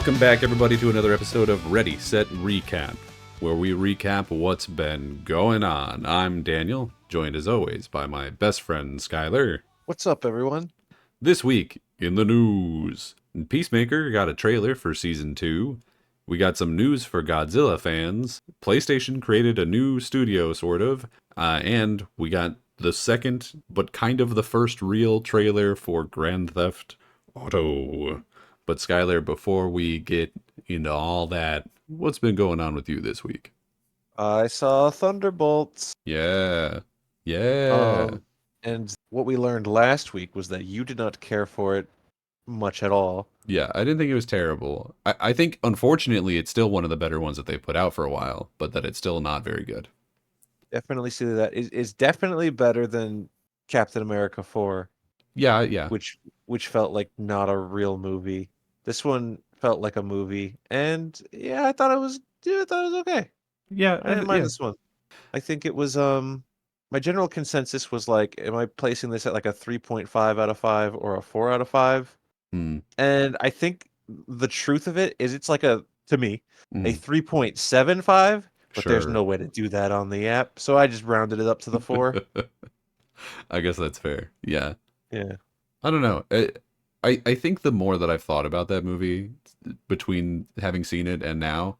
Welcome back, everybody, to another episode of Ready, Set, Recap, where we recap what's been going on. I'm Daniel, joined as always by my best friend, Skyler. What's up, everyone? This week in the news, Peacemaker got a trailer for Season 2. We got some news for Godzilla fans. PlayStation created a new studio, sort of. And we got the second, but kind of the first real trailer for Grand Theft Auto. But Skylar, before we get into all that, what's been going on with you this week? I saw Thunderbolts. Yeah. Yeah. And what we learned last week was that you did not care for it much at all. Yeah, I didn't think it was terrible. I think, unfortunately, it's still one of the better ones that they've put out for a while, but that it's still not very good. Definitely see that. It's definitely better than Captain America 4, Yeah. which felt like not a real movie. This one felt like a movie, and yeah, I thought it was okay. Yeah, I didn't mind this one. I think it was my general consensus was like, am I placing this at like a 3.5 out of 5 or a 4 out of 5? Mm, And I think the truth of it is it's like to me, a mm, 3.75, but there's sure. no way to do that on the app. So I just rounded it up to the 4. I guess that's fair. Yeah. Yeah. I don't know. I think the more that I've thought about that movie, between having seen it and now,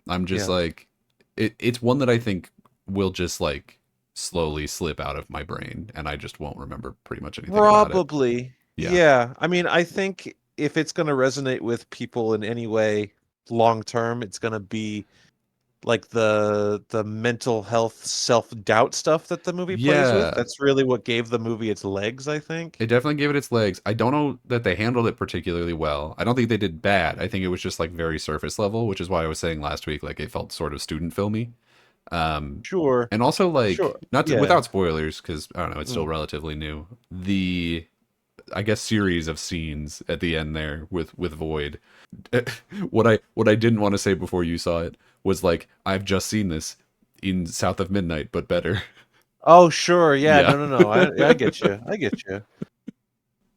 I'm just Yeah. like, it's one that I think will just like slowly slip out of my brain, and I just won't remember pretty much anything about it. Probably. Yeah. Yeah. I mean, I think if it's going to resonate with people in any way long term, it's going to be like the mental health self-doubt stuff that the movie plays with. Yeah. That's really what gave the movie its legs, I It think. definitely gave it its legs. I don't know that they handled it particularly well. I don't think they did bad. I think it was just like very surface level, which is why I was saying last week, like it felt sort of student filmy. Um, Sure. and also like Sure. not to, Yeah. without spoilers, because I don't know, it's still Mm. relatively new. The I guess series of scenes at the end there with Void. What I didn't want to say before you saw it was like, I've just seen this in South of Midnight, but better. Oh, sure. Yeah. Yeah. No. I get you. I get you.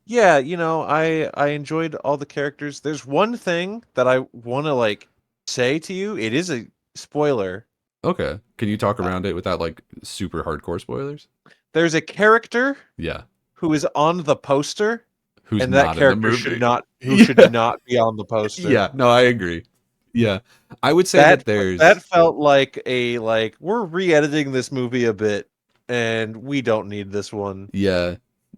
Yeah. I enjoyed all the characters. There's one thing that I want to like say to you. It is a spoiler. Okay. Can you talk Uh, around it without like super hardcore spoilers? there's a character Yeah. who is on the poster, Who's and that not in the character should movie? not who should Yeah. not be on the poster. Yeah. No, I agree. Yeah. I would say That that there's that felt like we're re-editing this movie a bit, and we don't need this one, yeah.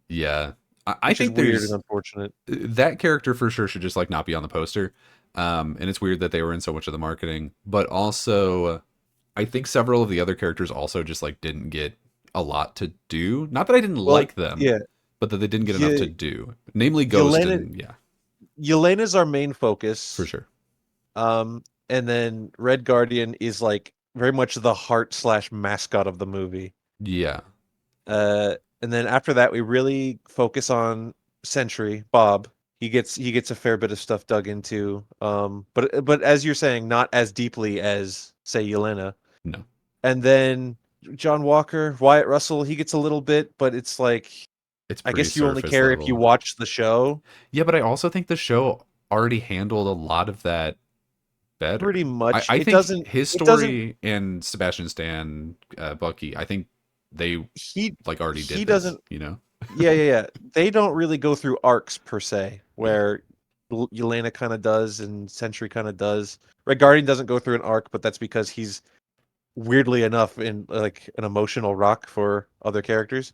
Yeah. I which is think weird and there's unfortunate. that character for sure should just like not be on the poster. And it's weird that they were in so much of the marketing, but also I think several of the other characters also just like didn't get a lot to do. Not that I didn't Well, like them, yeah, but that they didn't get enough to Ye- do. Namely Ghost Yelena and yeah, Yelena's our main for focus. sure. And then Red Guardian is like very much the heart/mascot of the movie. Yeah. And then after that, we really focus on Sentry Bob. He gets a fair bit of stuff dug into. But as you're saying, not as deeply as say Yelena. No. And then John Walker, Wyatt Russell, he gets a little bit, but it's like It's I pretty guess you only surface care if you level. watch the show. Yeah, but I also think the show already handled a lot of that Pretty better. much. I It think doesn't. his It doesn't. story and Sebastian Stan, Bucky, I think they He like already he did this, doesn't. you know? Yeah. They don't really go through arcs per se, Yeah. where Yelena kind of does and Sentry kind of does. Red Guardian doesn't go through an arc, but that's because he's weirdly enough in like an emotional rock for other characters.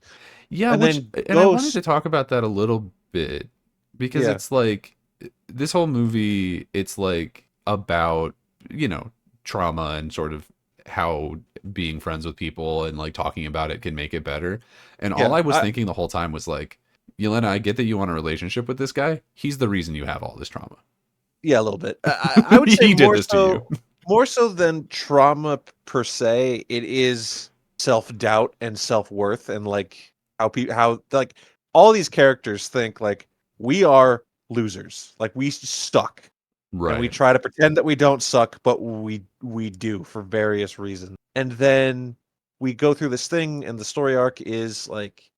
Yeah, And which then and I wanted to Ghost, talk about that a little bit because yeah, it's like this whole movie, it's like about, you know, trauma and sort of how being friends with people and like talking about it can make it better. And all yeah, I was thinking the whole time was like, Yelena, I get that you want a relationship with this guy. He's the reason you have all this trauma. yeah, a little bit. I would say He did this to you. more so than trauma per se. It is self doubt and self worth, and like how like all these characters think like we are losers, like we suck, and we Right. try to pretend that we don't suck, but we do for various reasons. And then we go through this thing, and the story arc is like,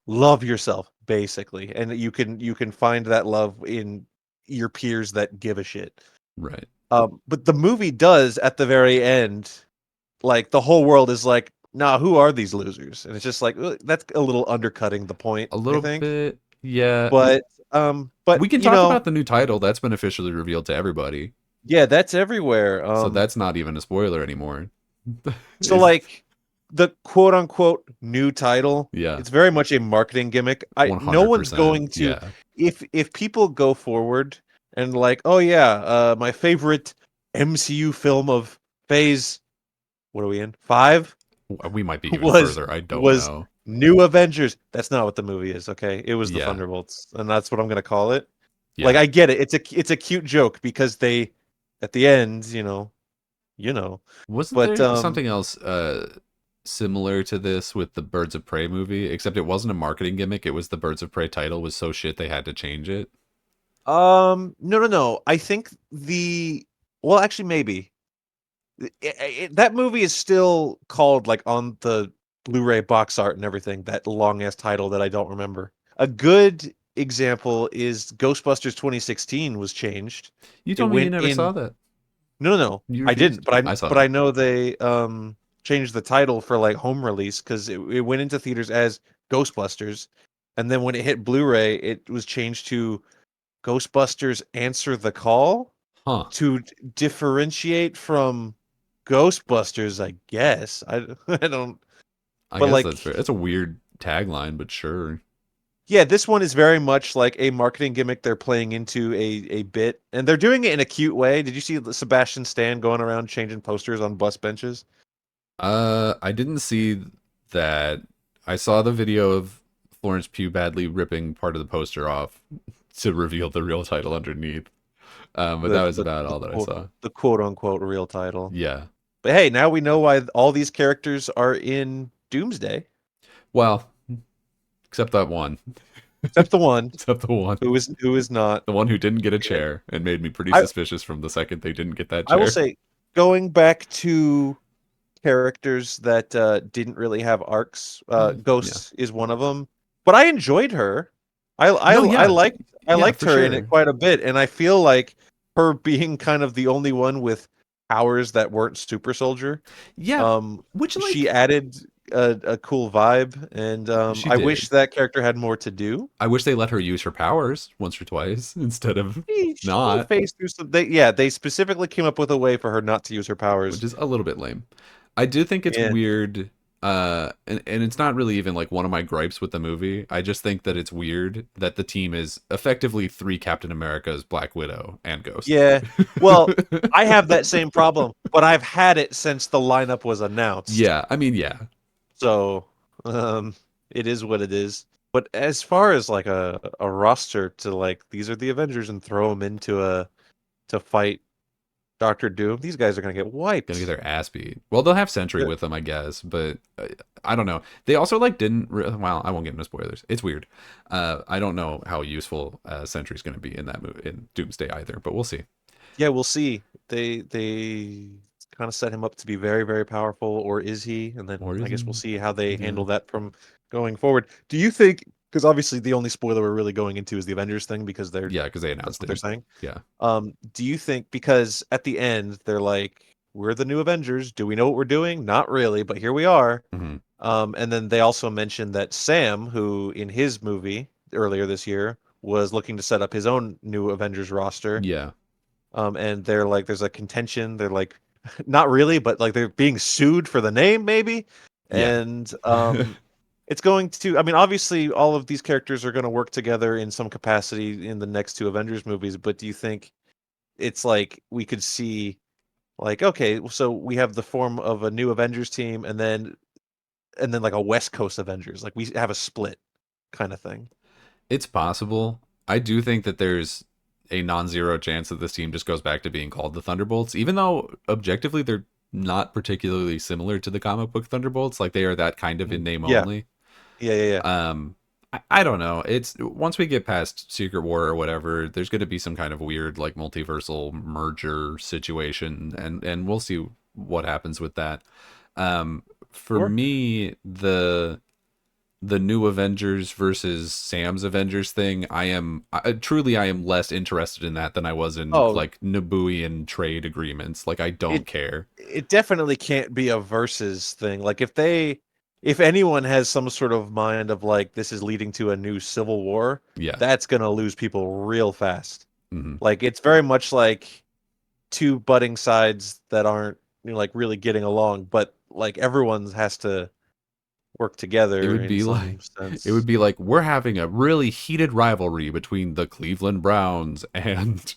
love yourself basically, and you can find that love in your peers that give a shit. Right. But the movie does at the very end, like the whole world is like, nah, who are these losers? And it's just like that's a little undercutting the point, A I little think. bit. Yeah. But We can you talk know, about the new title. That's been officially revealed to everybody. yeah, that's everywhere. So that's not even a spoiler anymore. So Is like the quote unquote new title, yeah. it's very much a marketing gimmick. No one's 100%. going to Yeah. if people go forward and like, oh yeah, my favorite MCU film of phase, what are we in? 5 We might be even was further. I don't was know. New Avengers. That's not what the movie is, okay? It was the Yeah. Thunderbolts, and that's what I'm gonna call it. Like Yeah. I get it. It's a cute joke because they at the end, you know. Wasn't But there something else similar to this with the Birds of Prey movie? Except it wasn't a marketing gimmick. It was the Birds of Prey title was so shit they had to change it. No, no, no. I think well, actually, maybe that movie is still called like on the Blu-ray box art and everything. That long ass title that I don't remember. A good example is Ghostbusters 2016 was changed. You It told me you went never in. saw that. No, no, no. You I didn't. refused. I saw But it. I know they changed the title for like home release because it went into theaters as Ghostbusters, and then when it hit Blu-ray, it was changed to Ghostbusters Answer the Call Huh. to differentiate from Ghostbusters, I guess. I don't, I but guess that's like, fair. It's a weird tagline, but sure. yeah, this one is very much like a marketing gimmick they're playing into a bit, and they're doing it in a cute way. Did you see Sebastian Stan going around changing posters on bus benches? I didn't see that. I saw the video of Florence Pugh badly ripping part of the poster off to reveal the real title underneath. But The that was the about the all that I quote saw. the quote unquote real title. Yeah. But hey, now we know why all these characters are in Doomsday, Well, except that one. except the one Except the one. who is not. The one who didn't get a And chair and made me pretty I suspicious from the second they didn't get that I will chair. say, going back to characters that didn't really have arcs, Yeah. Ghost is one of them. But I enjoyed her. I No, I yeah. liked I Yeah, liked for her in it sure. quite a bit, and I feel like her being kind of the only one with powers that weren't super soldier. Yeah. Which, She like, added a cool vibe, and she I wish did. that character had more to do. I wish they let her use her powers once or twice instead of She not, faced through some. They specifically came up with a way for her not to use her which powers. is a little bit lame. I do think it's And weird, and it's not really even like one of my gripes with the movie. I just think that it's weird that the team is effectively three Captain Americas, Black Widow, and Ghost. yeah, well, I have that same problem, but I've had it since the lineup was announced. Yeah, I mean, yeah, So, um, it is what it is. But as far as like a roster to like these are the Avengers and throw them into a to fight Doctor Doom, these guys are gonna get gonna get wiped. their ass beat. Well, they'll have Sentry The- with them, I guess, but I don't know. They also like didn't. Well, I won't get into spoilers. It's weird. I don't know how useful Sentry's gonna be in that movie in Doomsday either, but we'll see. Yeah, we'll see. They kind of set him up to be very, very powerful, or is he? And then Or I is guess he? we'll see how they Yeah. handle that from going forward. Do you think? Because obviously the only spoiler we're really going into is the Avengers thing because Yeah, because they that's announced what they're it. saying. Yeah. Do you think because at the end they're like, we're the new Avengers. Do we know what we're doing? Not really, but here we are. Hmm. And then they also mentioned that Sam, who in his movie earlier this year was looking to set up his own new Avengers roster. Yeah. And they're like, there's a contention. They're like, not really, but like they're being sued for the name, maybe. Yeah. And it's going to. I mean, obviously, all of these characters are going to work together in some capacity in the next two Avengers movies. But do you think it's like we could see, like, okay, so we have the form of a new Avengers team, and then like a West Coast Avengers, like we have a split kind of thing. It's possible. I do think that there's a non-zero chance that this team just goes back to being called the Thunderbolts, even though objectively they're not particularly similar to the comic book Thunderbolts. Like they are that kind of in name Yeah, only. yeah, yeah, yeah. Um, I don't know. It's once we get past Secret War or whatever, there's going to be some kind of weird like multiversal merger situation, and we'll see what happens with that. For Sure. me, the new Avengers versus Sam's Avengers thing, truly I am less interested in that than I was in Oh, like Nabooian trade agreements. Like I don't it care. it definitely can't be a versus thing. Like if anyone has some sort of mind of like this is leading to a new civil war, Yeah. that's gonna lose people real fast. Hmm. Like it's very much like two budding sides that aren't like really getting along, but like everyone has to work It together would in be like some it would sense. be like we're having a really heated rivalry between the Cleveland Browns and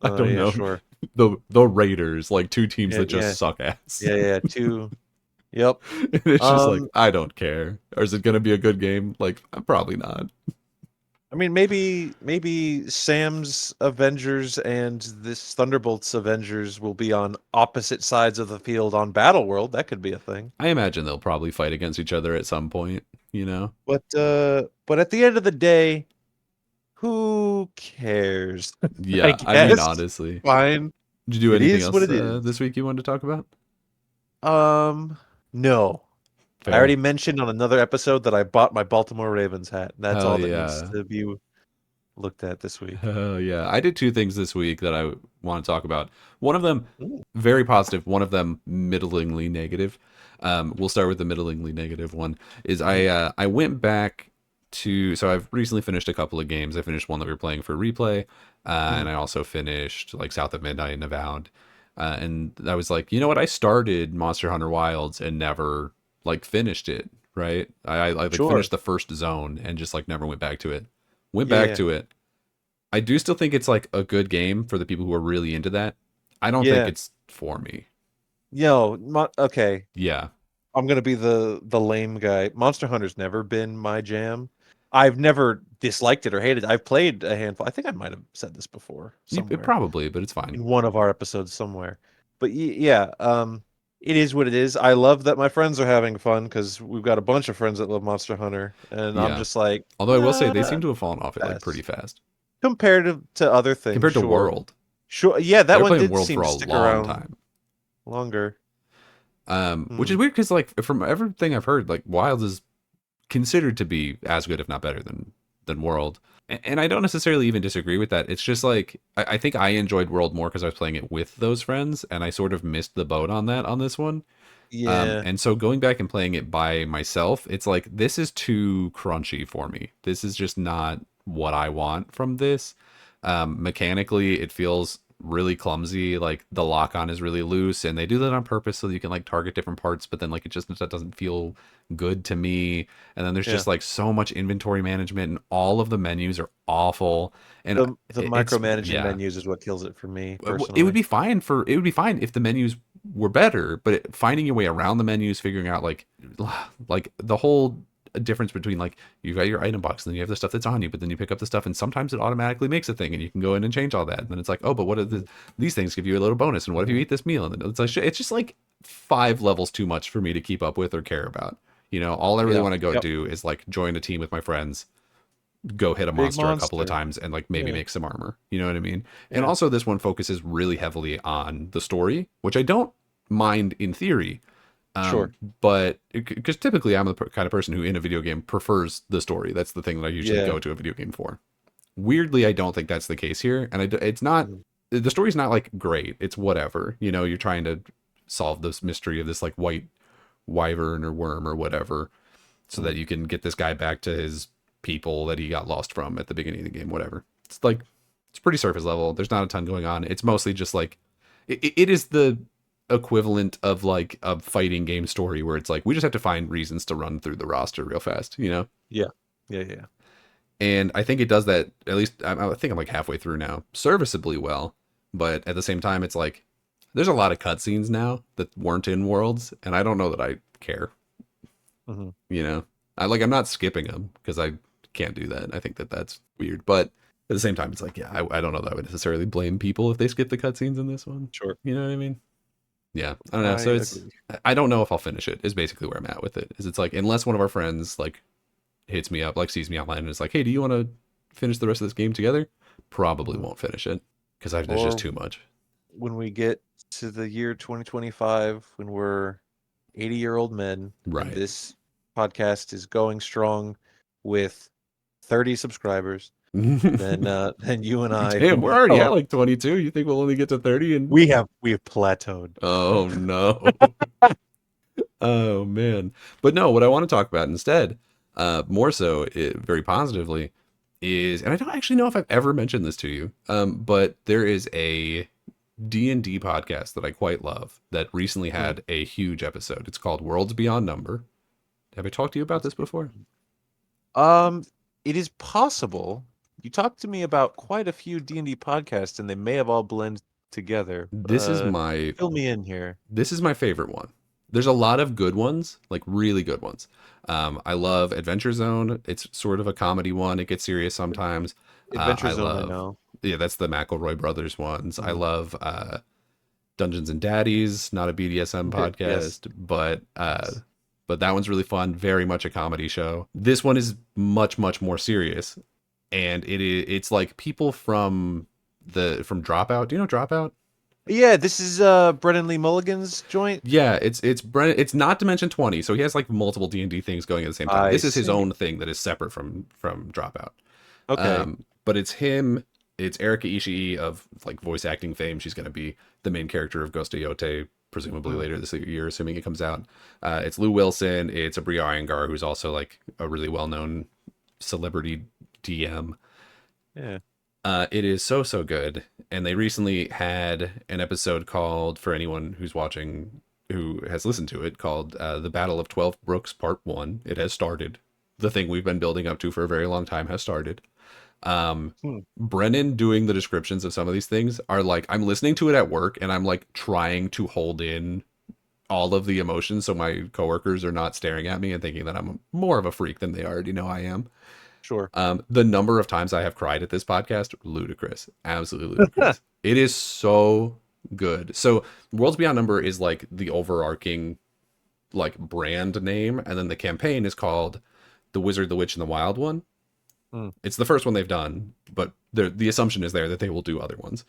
I don't Yeah, know, sure. the Raiders, like two teams Yeah, that just yeah, suck ass. yeah. Two. Yep. And it's just like Um, I don't care. Or is it going to be a good game? Like probably not. I mean, maybe Sam's Avengers and this Thunderbolts Avengers will be on opposite sides of the field on Battle World. That could be a thing. I imagine they'll probably fight against each other at some point, you know. But at the end of the day, who cares? I Yeah, I mean guess. honestly. Fine. Did you do It anything is what else it is. this week you wanted to talk about? No. I Fair. already mentioned on another episode that I bought my Baltimore Ravens hat. That's Hell all that needs yeah. to be looked at this week. Hell yeah. I did two things this week that I want to talk about. One of them Ooh. very positive, one of them middlingly negative. We'll start with the middlingly negative one. Is Mhm. I went back to so I've recently finished a couple of games. I finished one that we were playing for replay, and Mhm. I also finished like South of Midnight and Avowed. And I was like, you know what? I started Monster Hunter Wilds and never like finished it. Right? I like Sure. finished the first zone and just like never went back to it. Went Yeah, back yeah. to it. I do still think it's like a good game for the people who are really into that. I don't think Yeah. it's for me. Okay. Yeah. I'm gonna be the lame guy. Monster Hunter's never been my jam. I've never disliked it or hated it. I've played a handful. I think I might have said this before It somewhere probably, but it's fine. in one of our episodes somewhere. But yeah, it is what it is. I love that my friends are having fun because we've got a bunch of friends that love Monster Hunter, and I'm Yeah. just like, Although I will say they seem to have fallen off it like pretty pass. fast Compared to other things, compared to sure, World. sure. Yeah, They that were one playing did World seem for to a stick long around time. longer. Which is Hmm. weird because like from everything I've heard, like Wilds is considered to be as good, if not better, than World. And I don't necessarily even disagree with that. It's just like I think I enjoyed World more because I was playing it with those friends, and I sort of missed the boat on that on this one. Yeah, And so going back and playing it by myself, it's like this is too crunchy for me. This is just not what I want from this. Mechanically, it feels really clumsy. Like the lock on is really loose, and they do that on purpose so that you can like target different parts. But then like it just that doesn't feel good to me. And then there's yeah. just like so much inventory management, and all of the menus are awful. And The it's micromanaging yeah, menus is what kills it for me it would personally. be fine for it would be fine if the menus were better, but finding your way around the menus, figuring out like the whole difference between like you've got your item box and then you have the stuff that's on you, but then you pick up the stuff and sometimes it automatically makes a thing and you can go in and change all that. And then it's like, oh, but what are these things give you a little bonus? And what if you Mhm. eat this meal? And then it's just like 5 levels too much for me to keep up with or care about. You know, all I really Yeah. want to go Yep. do is like join a team with my friends, go hit a Big monster a couple of monster. times and like maybe Yeah. make some armor. You know what I mean? And Yeah. also this one focuses really heavily on the story, which I don't mind in theory. Sure. But because typically I'm the kind of person who in a video game prefers the story. That's the thing that I usually Yeah. go to a video game for. Weirdly, I don't think that's the case here, and it's not. Mhm. The story's not like great. It's whatever. You know, you're trying to solve this mystery of this like white wyvern or worm or whatever, so that Mhm. you can get this guy back to his people that he got lost from at the beginning of the game. Whatever. It's like it's pretty surface level. There's not a ton going on. It's mostly just like it is the equivalent of like a fighting game story where it's like we just have to find reasons to run through the roster real fast, you know? Yeah. Yeah. Yeah. And I think it does that, at least I think I'm like halfway through now, serviceably well. But at the same time, it's like there's a lot of cutscenes now that weren't in Worlds, and I don't know that I care, Hmm. you know? I'm not skipping them because I can't do that. I think that that's weird. But at the same time, it's like, yeah, I don't know that I would necessarily blame people if they skip the cutscenes in this one. Sure. You know what I mean? Yeah, I don't know. I So it's agree. I don't know if I'll finish it. Is basically where I'm at with it. Is it's like unless one of our friends like hits me up, like sees me online and is like, "Hey, do you want to finish the rest of this game together?" Probably Hmm. won't finish it because there's just Or too much. when we get to the year 2025, when we're 80-year-old men, and Right. podcast is going strong with 30 subscribers, then you and I Damn, we're already oh, at like 22. You think we'll only get to 30? And we have plateaued. oh no. Oh man. But no, what I want to talk about instead, more so, very positively, is, and I don't actually know if I've ever mentioned this to you, but there is a D&D podcast that I quite love that recently Mm. had a huge episode. It's called Worlds Beyond Number. Have I talked to you about this before? Um, it is possible. You talked to me about quite a few D&D podcasts, and they may have all blended together. This is my Fill me in here. this is my favorite one. There's a lot of good ones, like really good ones. I love Adventure Zone. It's sort of a comedy one. It gets serious sometimes. Adventure I Zone, I love, know. yeah, that's the McElroy brothers ones. I Mhm. love Dungeons and Daddies, not a BDSM Yes. podcast, Yes. but that one's really fun. Very much a comedy show. This one is much more serious, and it's like people from Dropout. Do you know Dropout? Yeah, this is Brennan Lee Mulligan's joint. Yeah, it's Brent. It's not Dimension 20, so he has like multiple D&D things going at the same time. I This is his see. own thing that is separate from Dropout. Okay. But it's him. It's Erika Ishii of like voice acting fame. She's going to be the main character of Ghost of Yote, presumably Mm. later this year, assuming it comes out. It's Lou Wilson. It's Abri Iyengar, who's also like a really well-known celebrity DM. Yeah. It is so good, and they recently had an episode called, for anyone who's watching who has listened to it, called "The Battle of 12 Brooks Part 1." It has started. The thing we've been building up to for a very long time has started. Hmm. Brennan doing the descriptions of some of these things are like, I'm listening to it at work, and I'm like trying to hold in all of the emotions so my coworkers are not staring at me and thinking that I'm more of a freak than they already know I am. Sure. The number of times I have cried at this podcast, ludicrous, absolutely ludicrous. It is so good. So, Worlds Beyond Number is like the overarching like brand name, and then the campaign is called The Wizard, the Witch, and the Wild One. Hmm. It's the first one they've done, but the assumption is there that they will do other ones.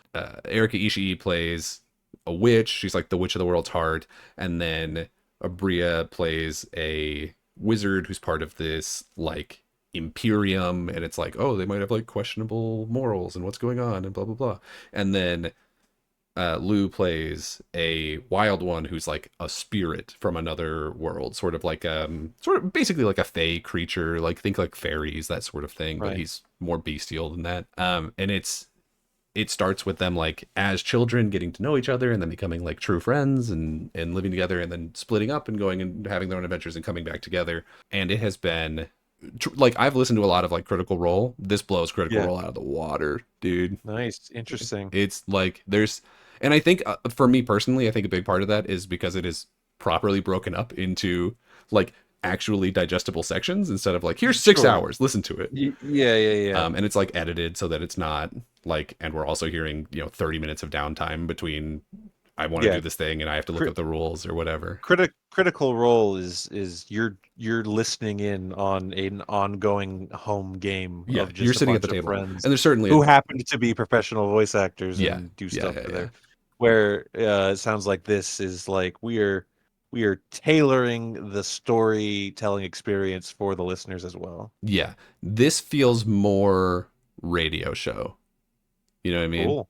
Erika Ishii plays a witch. She's like the witch of the world's heart, and then Abria plays a wizard who's part of this like imperium, and it's like, oh, they might have like questionable morals and what's going on and blah blah blah. And then Lou plays a wild one who's like a spirit from another world, sort of like sort of basically like a fey creature, like think like fairies, that sort of thing, but Right. he's more bestial than that. And it starts with them like as children getting to know each other and then becoming like true friends and living together and then splitting up and going and having their own adventures and coming back together. And it has been like I've listened to a lot of like Critical Role. This blows Critical Yeah. Role out of the water, dude. Nice. Interesting. It's like there's, and I think for me personally, I think a big part of that is because it is properly broken up into like actually digestible sections instead of like here's six Sure. hours, listen to it. Yeah. And it's like edited so that it's not like, and we're also hearing 30 minutes of downtime between I want to Yeah. do this thing and I have to look up the rules or whatever. Critical Role is you're listening in on an ongoing home game Yeah, of you're just a sitting at the bunch of table, friends and there's certainly who happen to be professional voice actors yeah, and do yeah, stuff yeah, for yeah. their where it sounds like this is like we are tailoring the storytelling experience for the listeners as well. Yeah, this feels more radio show. You know what I mean? Cool.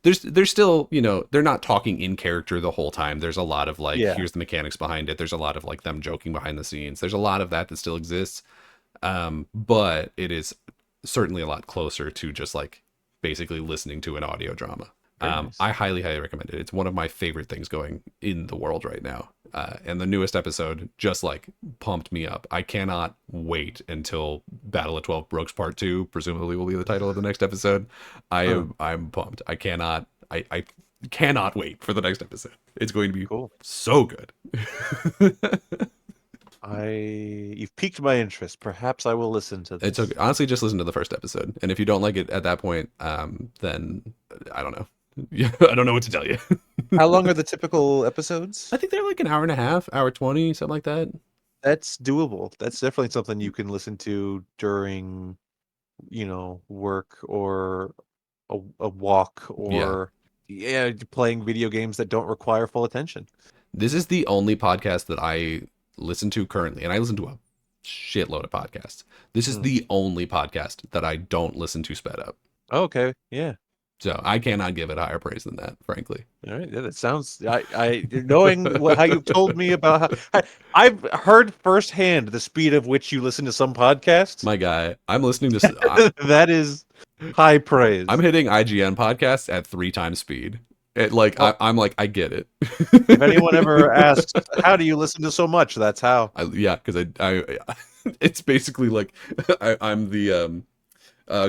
There's still, they're not talking in character the whole time. There's a lot of like, Yeah. here's the mechanics behind it. There's a lot of like them joking behind the scenes. There's a lot of that still exists. But it is certainly a lot closer to just like basically listening to an audio drama. Very nice. I highly recommend it. It's one of my favorite things going in the world right now. And the newest episode just like pumped me up. I cannot wait until Battle of 12 Brooks Part 2, presumably will be the title of the next episode. I'm pumped. I cannot wait for the next episode. It's going to be Cool. so good. You've piqued my interest. Perhaps I will listen to this. It's okay. Honestly, just listen to the first episode. And if you don't like it at that point, then I don't know. I don't know what to tell you. How long are the typical episodes? I think they're like an hour and a half, hour 20, something like that. That's doable. That's definitely something you can listen to during, work or a walk Yeah. or playing video games that don't require full attention. This is the only podcast that I listen to currently, and I listen to a shitload of podcasts. This is Hmm. the only podcast that I don't listen to sped up. Okay, yeah. So I cannot give it higher praise than that, frankly. All right, yeah, that sounds. I knowing how you've told me about I've heard firsthand the speed of which you listen to some podcasts. My guy, I'm listening to. That is high I'm praise. hitting IGN podcasts at 3 times speed. Well, I'm like, I get it. if anyone ever asks, how do you listen to so much? That's how. Yeah, because it's basically like I'm the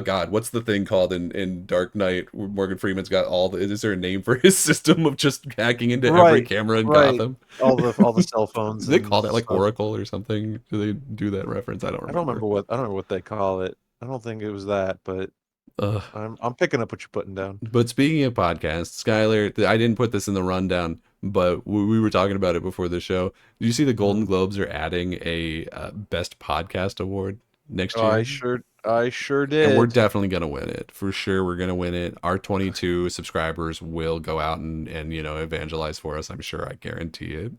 God, what's the thing called in Dark Knight where Morgan Freeman's got all the, is there a name for his system of just hacking into every Right, camera in right. Gotham? All the cell phones Do they and call that like stuff. Oracle or something? Do they do that reference? I don't remember. I don't remember what they call it. I don't think it was that, but Ugh. I'm picking up what you're putting down. But speaking of podcasts, Skyler, I didn't put this in the rundown, but we were talking about it before the show. Did you see the Golden Mhm. Globes are adding a Best Podcast Award next Oh, year? I sure And we're did. definitely going to win it. For sure, we're going to win it. Our 22 subscribers will go out and evangelize for us. I'm sure. I guarantee it.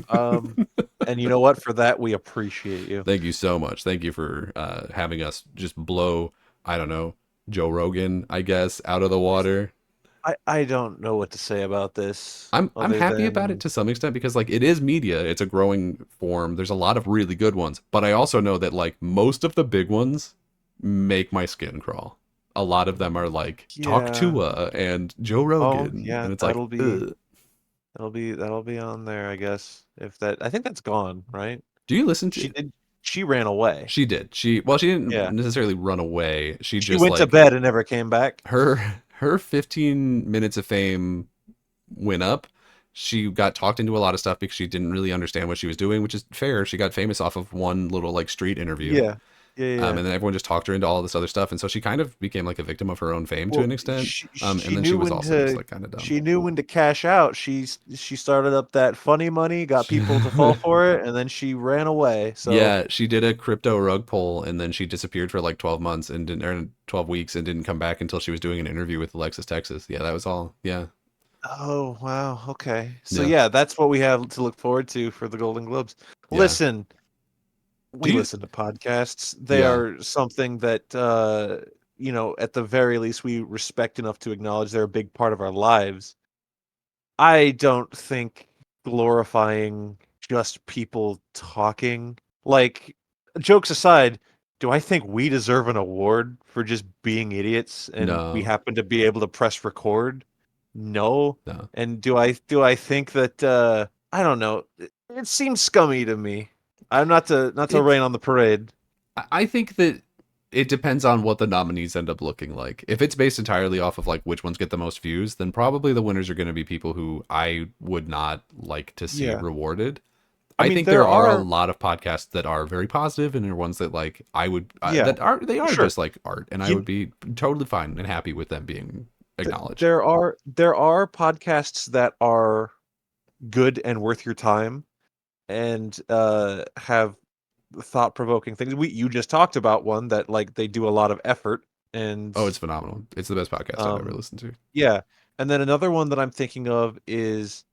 Um, and you know what? For that, we appreciate you. Thank you so much. Thank you for having us just blow, I don't know, Joe Rogan, I guess, out of the water. I don't know what to say about this I'm other happy about it than to some extent because like it is media. It's a growing form. There's a lot of really good ones, but I also know that like most of the big ones make my skin crawl. A lot of them are like Talk yeah. Tua and Joe Oh, Rogan, yeah, and it's like, ugh. that'll be on there, I guess. If that I think that's gone, right? Do you listen She to? did she ran away. She did. She didn't Yeah. necessarily run away. She She just went to like bed and never came back. her 15 minutes of fame went up. She got talked into a lot of stuff because she didn't really understand what she was doing, which is fair. She got famous off of one little like street interview. Yeah. Yeah. And then everyone just talked her into all this other stuff, and so she kind of became like a victim of her own fame to Well, an extent. And she then she knew was when also just to like kind of dumb. she knew when to cash out. She started up that funny money, got people to fall for it, and then she ran away. So, Yeah, she did a crypto rug pull, and then she disappeared for like 12 months and didn't, or 12 weeks, and didn't come back until she was doing an interview with Alexis Texas. Yeah, that was all. Yeah, oh wow, okay. So yeah. yeah, that's what we have to look forward to for the Golden Globes. Yeah. Listen, Do we you? listen to podcasts. They Yeah. are something that at the very least we respect enough to acknowledge they're a big part of our lives. I don't think glorifying just people talking, like, jokes aside, do I think we deserve an award for just being idiots and we No. happen to be able to press record? No. No. And do I think that I don't know. It seems scummy to me. I'm not to It's. rain on the parade. I think that it depends on what the nominees end up looking like. If it's based entirely off of like which ones get the most views, then probably the winners are going to be people who I would not like to see Yeah. rewarded. I I mean think there there are a are lot of podcasts that are very positive, and there are ones that like I would yeah, that are they are sure. just like art, and I You would be totally fine and happy with them being acknowledged. there are podcasts that are good and worth your time and have thought-provoking things. You just talked about one that like they do a lot of effort and Oh, it's phenomenal! It's the best podcast I've ever um listened to. yeah. And then another one that I'm thinking of is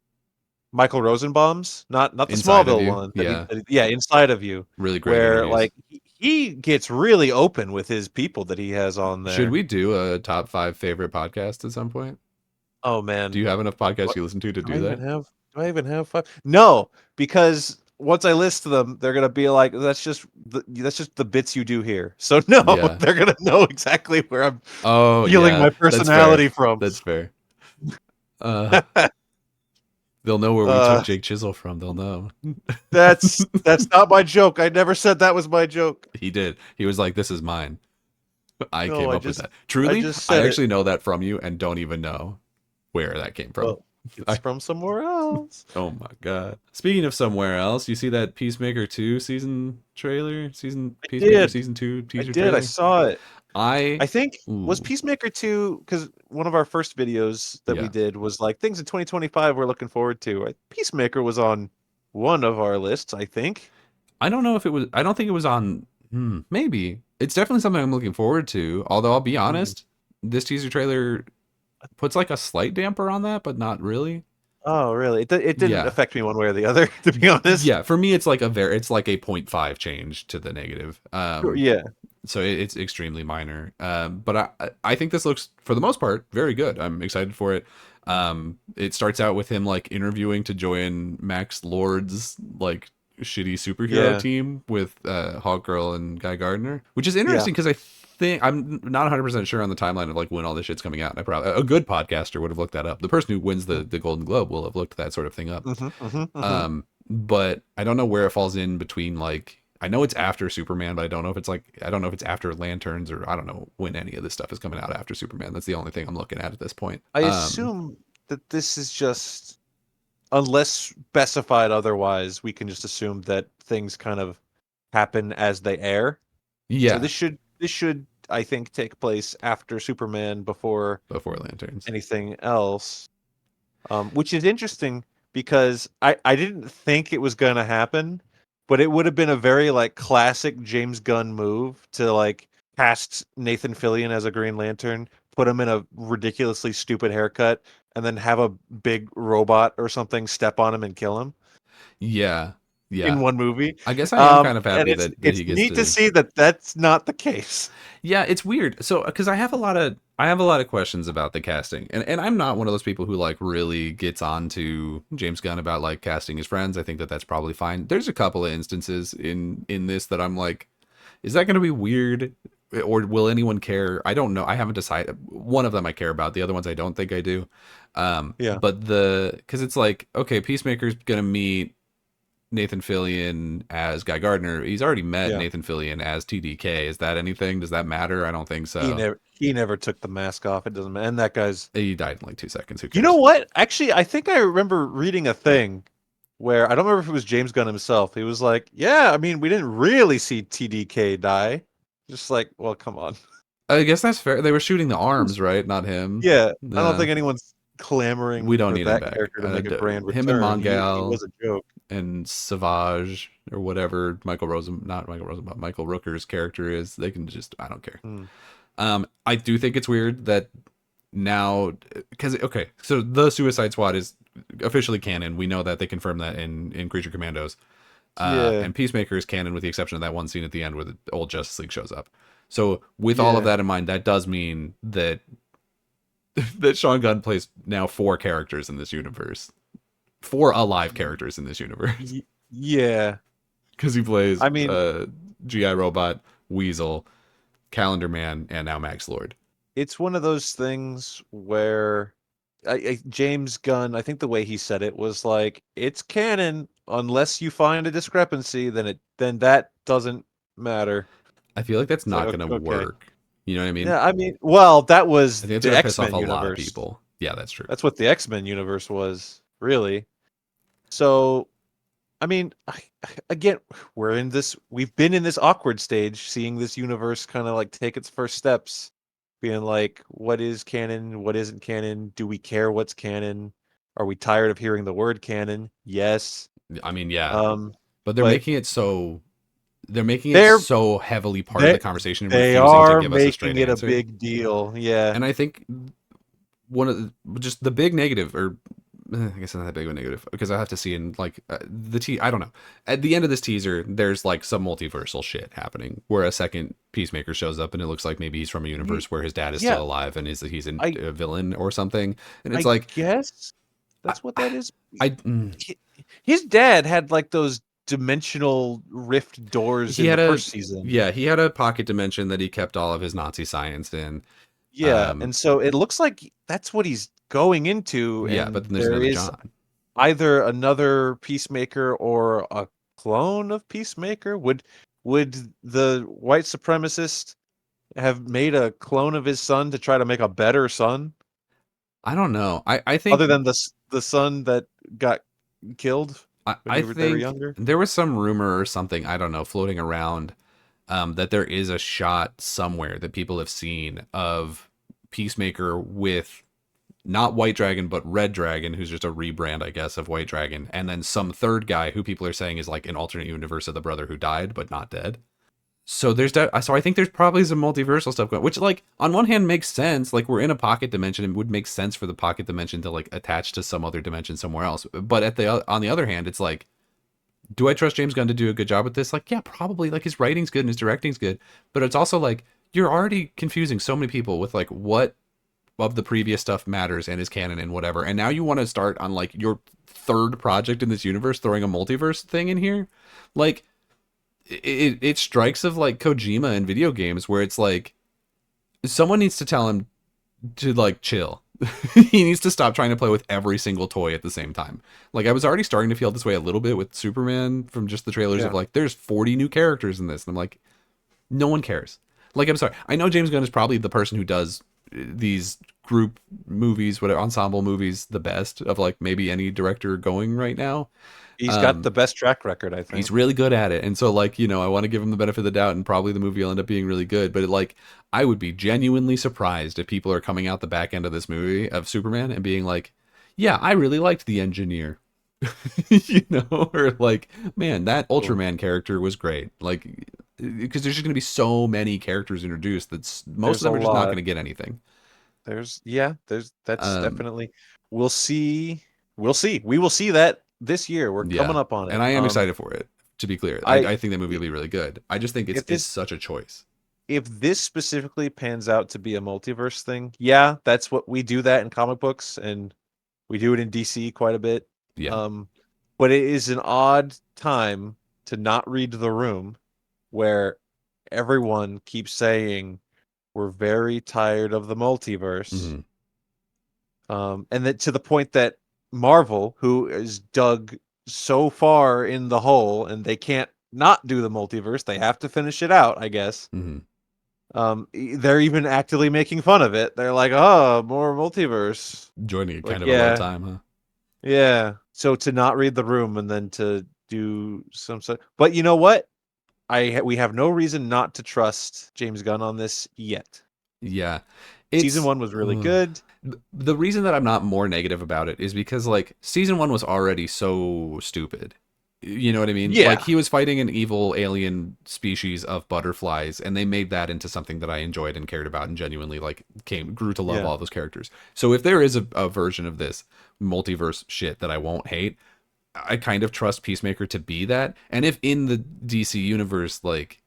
Michael Rosenbaum's, not the Inside of Smallville You, one yeah, yeah, Inside of You, really great where interviews. like he gets really open with his people that he has on Should there. we do a top 5 favorite podcast at some point? Oh Do man, you have enough podcasts what you listen to do do that? do I even have five? No, because once I list them, they're gonna be like, that's just the bits you do here. So no, Yeah. they're gonna know exactly where I'm Oh, feeling yeah. my That's fair. personality from. That's fair. Uh, they'll know where we took uh, Jake Chisel from. They'll know. that's not my joke. I never said that was my joke. He did. He was like, "This is mine." I No, came up with that. I Truly, just I said it. actually know that from you and don't even know where that came from. Well, it's I, from somewhere else. oh my god. Speaking of somewhere else, you see that Peacemaker 2 season trailer? I Peacemaker did. season 2 I teaser did. I trailer? saw it. I I think was ooh, Peacemaker 2 because one of our first videos that we yeah. did was like things in 2025 we're looking forward to. Peacemaker was on one of our lists, I think. I don't know if it was. I don't think it was on. Maybe it's definitely something I'm looking forward to. Although I'll be Mm. honest, this teaser trailer puts like a slight damper on that, but not really. Oh, really? It didn't Yeah. affect me one way or the other, to be honest. Yeah, for me it's like it's like a point 0.5 change to the negative. Sure, yeah, So it's extremely minor. But I think this looks, for the most part, very good. I'm excited for it. It starts out with him like interviewing to join Max Lord's like shitty superhero yeah, team with Hawkgirl and Guy Gardner, which is yeah. interesting because I think I'm not 100% sure on the timeline of like when all this shit's coming out. And I probably, a good podcaster would have looked that up. The person who wins the Golden Globe will have looked that sort of thing up. Mm-hmm, mm-hmm, mm-hmm. But I don't know where it falls in between, like, I know it's after Superman, but I don't know if it's like, I don't know if it's after Lanterns, or I don't know when any of this stuff is coming out after Superman. That's the only thing I'm looking at this point. I assume that this is just, unless specified otherwise, we can just assume that things kind of happen as they air. So Yeah, this should I think take place after Superman, before before Lanterns. anything else. Which is interesting because I didn't think it was gonna happen, but it would have been a very like classic James Gunn move to like cast Nathan Fillion as a Green Lantern, put him in a ridiculously stupid haircut, and then have a big robot or something step on him and kill him Yeah, in yeah. one movie. I guess I am kind of And happy it's that it's he gets neat to to. see that that's not the case. Yeah, it's weird. So, because I have a lot of questions about the casting, and I'm not one of those people who like really gets on to James Gunn about like casting his friends. I think that that's probably fine. There's a couple of instances in this that I'm like, is that going to be weird, or will anyone care? I don't know. I haven't decided. One of them I care about. The other ones I don't think I do. Yeah, But because it's like, okay, Peacemaker's gonna meet Nathan Fillion as Guy Gardner. He's already met yeah. Nathan Fillion as TDK. Is that anything? Does that matter? I don't think He so. never took the mask off. It doesn't matter. And that guy's. He died in like 2 seconds. Who You know cares? what? Actually, I think I remember reading a thing where I don't remember if it was James Gunn himself. He was like, "Yeah, I mean, we didn't really see TDK die." Just like, well, come on. I guess that's fair. They were shooting the arms, right? Not him. Yeah, I don't think anyone's We clamoring don't for need him that back. character to make a grand Him and return. He Mongal was a joke. and Savage or whatever not Michael Rosen, Michael Rooker's character is. They can just, I don't care. Hmm. I do think it's weird that now, because okay, so the Suicide Squad is officially canon. We know that, they confirmed that in Creature Commandos. Yeah, And Peacemaker is canon with the exception of that one scene at the end where the old Justice League shows up. So with all of yeah, that in mind, that does mean that that Sean Gunn plays now 4 characters in this universe, 4 alive characters in this universe, yeah. because he plays I mean, GI Robot, Weasel, Calendar Man, and now Max Lord. it's one of those things where James Gunn, I think the way he said it was like, it's canon unless you find a discrepancy, then that doesn't matter. I feel like that's It's like, not gonna okay. work. You know what I mean? Yeah, I mean, well, that I was think it's the gonna piss off X-Men a lot of universe. people. Yeah, that's true. That's what the X-Men universe was, really. So, I mean, again, we've been in this awkward stage, seeing this universe kind of like take its first steps, being like, what is canon, what isn't canon? Do we care what's canon? Are we tired of hearing the word canon? Yes. I mean, yeah, Um, but but they're making it they're so heavily part of they the conversation and they refusing to are give us a straight making it a answer. big deal. Yeah. And I think one of just the big negative, or I guess not that big of a negative, because I have to see in like I don't know. At the end of this teaser, there's like some multiversal shit happening where a second Peacemaker shows up, and it looks like maybe he's from a Ye- universe where his dad is Yeah, still alive and I a villain or something. And it's I like, guess I, that's what that is. I Hi- His dad had like those dimensional rift doors he in the had a first season. yeah, he had a pocket dimension that he kept all of his Nazi science in. Yeah, Um, and so it looks like that's what he's going into, yeah, but and then there's there another is John. either another Peacemaker or a clone of Peacemaker. Would the white supremacist have made a clone of his son to try to make a better son, I don't know. I think other than the son that got killed when I they were think younger? there was some rumor or something, I don't know, floating around, that there is a shot somewhere that people have seen of Peacemaker with not White Dragon but Red Dragon, who's just a rebrand, I guess, of White Dragon, and then some third guy who people are saying is like an alternate universe of the brother who died but not dead. So so I think there's probably some multiversal stuff going, which like on one hand makes sense. Like we're in a pocket dimension, and it would make sense for the pocket dimension to like attach to some other dimension somewhere else. But on the other hand, it's like, do I trust James Gunn to do a good job with this? Like, yeah, probably. Like his writing's good and his directing's good, but it's also like you're already confusing so many people with like what of the previous stuff matters and is canon and whatever. And now you want to start on like your third project in this universe, throwing a multiverse thing in here, like it strikes of like Kojima in video games where it's like someone needs to tell him to like chill. He needs to stop trying to play with every single toy at the same time. Like I was already starting to feel this way a little bit with Superman from just the trailers of Yeah. like there's 40 new characters in this, and I'm like, no one cares. Like I'm sorry, I know James Gunn is probably the person who does these group movies, whatever ensemble movies, the best of like maybe any director going right now. He's got Um, the best track record, I he's think. really good at it, and so like I want to give him the benefit of the doubt, and probably the movie will end up being really good. But like I would be genuinely surprised if people are coming out the back end of this movie of Superman and being like, yeah, I really liked the engineer. Or like, man, that Cool. Ultraman character was great. Like, because there's just going to be so many characters introduced that most of There's a them are just not going lot. to get anything. That's Um, definitely. We'll see. We'll see. We will see that this year. We're coming yeah, up on and it. I am excited for it. To be clear, I I think that movie will be really good. I just think if it's this such a choice. if this specifically pans out to be a multiverse thing, yeah, that's what we do that in comic books, and we do it in DC quite a bit. Yeah. Um, but it is an odd time to not read the room where everyone keeps saying we're very tired of the multiverse. Hmm. And that to the point that Marvel, who is dug so far in the hole and they can't not do the multiverse, they have to finish it out, I guess. Hmm. They're even actively making fun of it. They're like, "Oh, more multiverse." Joining it kind Like, of at a low yeah, time, huh? yeah. So to not read the room and then to do some sort, but you know what? We have no reason not to trust James Gunn on this yet. Yeah. Season It's one was really good. the reason that I'm not more negative about it is because like season 1 was already so stupid. You know what I mean? Like Yeah, he was fighting an evil alien species of butterflies, and they made that into something that I enjoyed and cared about and genuinely like grew to love yeah. all those characters. So if there is a version of this multiverse shit that I won't hate, I kind of trust Peacemaker to be that. And if in the DC universe like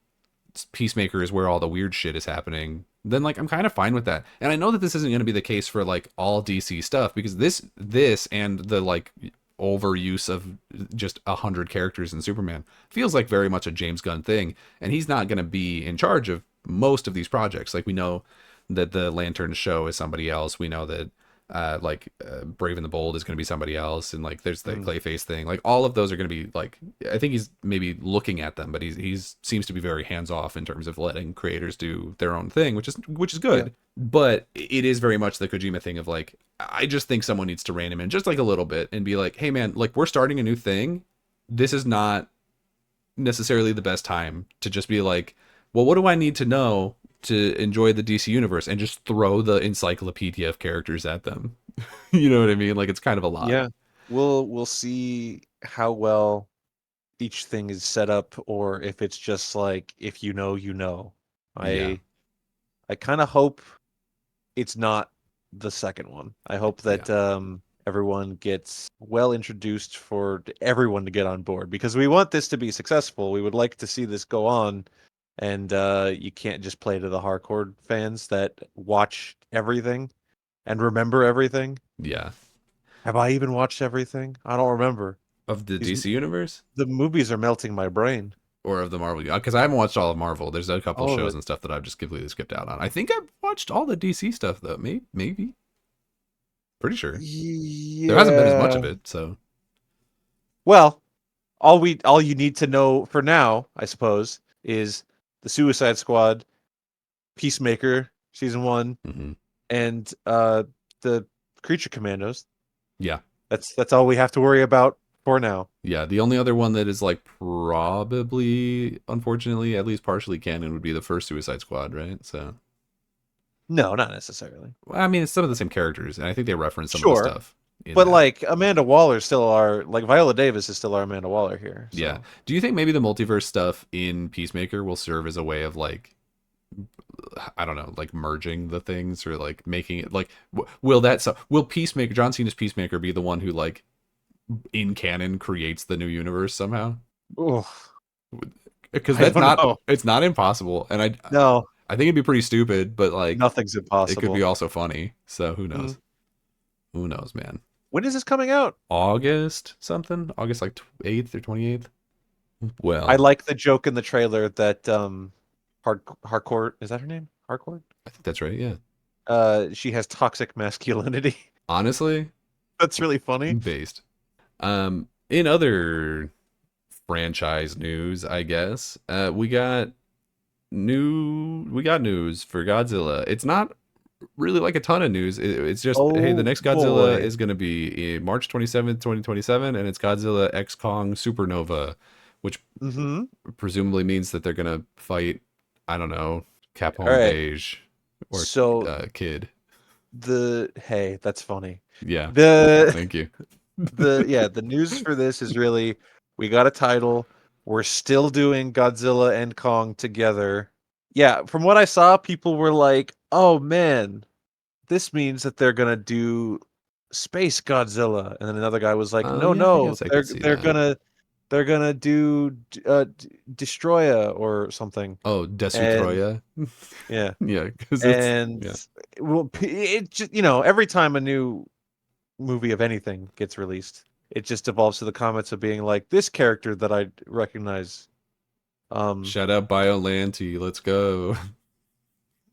Peacemaker is where all the weird shit is happening, then like I'm kind of fine with that. And I know that this isn't going to be the case for like all DC stuff because this and the like overuse of just 100 characters in Superman feels like very much a James Gunn thing, and he's not going to be in charge of most of these projects. Like we know that the Lantern show is somebody else. We know that Brave and the Bold is going to be somebody else, and like there's the Mm. Clayface thing. Like all of those are going to be like I think he's maybe looking at them, but he's seems to be very hands off in terms of letting creators do their own thing, which is Yeah. good. But it is very much the Kojima thing of like I just think someone needs to rein him in just like a little bit and be like, hey man, like we're starting a new thing. This is not necessarily the best time to just be like, well, what do I need to know to enjoy the DC universe and just throw the encyclopedia of characters at them? You know what I mean? Like it's kind of a lot. Yeah. We'll see how well each thing is set up or if it's just like if you know, you know. Yeah. I kind of hope it's not the second one. I hope Yeah. that everyone gets well introduced for everyone to get on board because we want this to be successful. We would like to see this go on and you can't just play to the hardcore fans that watch everything and remember everything. Yeah. Have I even watched everything? I don't remember. Of the These DC universe the movies are melting my brain. or of the Marvel? Because I haven't watched all of Marvel. There's a couple All of shows it. and stuff that I've just completely skipped out on. I think I've watched all the DC stuff though. Maybe. Pretty sure. There hasn't been as much Yeah. of it, so Well, all you need to know for now, I suppose, is the Suicide Squad, Peacemaker, season 1, mhm. and the Creature Commandos. Yeah. That's all we have to worry about for now. Yeah, the only other one that is like probably, unfortunately, at least partially canon would be the first Suicide Squad, right? So, No, not necessarily. well, I mean, it's some of the same characters, and I think they reference some of the Sure. stuff. in But that. like Amanda Waller still our like Viola Davis is still our Amanda Waller here. Yeah. So Do you think maybe the multiverse stuff in Peacemaker will serve as a way of like, I don't know, like merging the things or like making it like will that so will Peacemaker John Cena's Peacemaker be the one who like in canon creates the new universe somehow? oof, Because I that's don't not know. it's not impossible, and No, I think it'd be pretty stupid, but like nothing's it could be impossible. also funny. So who Mm. knows? Who knows, man? When is this coming out? August something? August like 8th or 28th? I Well, like the joke in the trailer that hardcore is that her name? Hardcore? I think that's right. Yeah. She has toxic masculinity. Honestly, That's really funny. based. In other franchise news, I guess, we got news for Godzilla. It's not really like a ton of news. It's just, hey, the Oh next Godzilla boy. is going to be in March 27th, 2027, and it's Godzilla X Kong Supernova, which Mm-hmm. presumably means that they're going to fight, I don't know, All Capone right. Beige or So Kid. hey, that's funny. Yeah, The thank you. the news for this is really we got a title. We're still doing Godzilla and Kong together. Yeah, from what I saw, people were like, "Oh man, this means that they're gonna do Space Godzilla." And then another guy was like, Oh, "No, yeah, I no, guess I could see that. they're gonna do Destroya or something." Oh, And Desutroya? yeah, Yeah, because it's, and yeah. well, it just every time a new movie of anything gets released, it just devolves to the comments of being like this character that I recognize. Um, Shout out Biollante, let's go.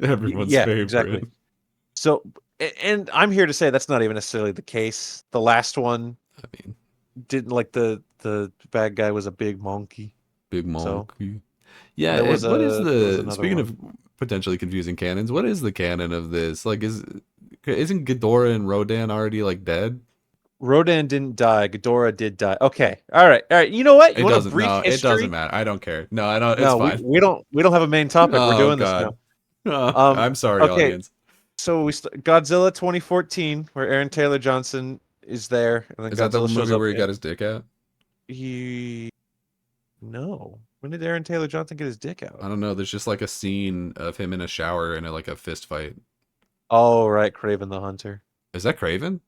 Everyone's yeah, favorite. exactly. So, and I'm here to say that's not even necessarily the case. The last one I mean, didn't like the bad guy was a big monkey. Big So Monkey. Yeah, there was what is another speaking of one. potentially confusing canons, what is the canon of this? Like, isn't Ghidorah and Rodan already like dead? Rodan didn't die. Ghidorah did die. Okay, all right, all right. You know what? You It want a doesn't, brief no, it doesn't history? matter. I don't care. No, I don't, it's No, fine. we don't have a main topic. We're Oh, doing this now. God. Oh, Um, I'm sorry, okay, audience. so Godzilla 2014, where Aaron Taylor Johnson is there, and then Is that the Godzilla shows movie up. where he And got his dick out? he no. When did Aaron Taylor Johnson get his dick I out? don't know. There's just like a scene of him in a shower and like a fist fight. Oh, right, Craven the Hunter. Is that Craven?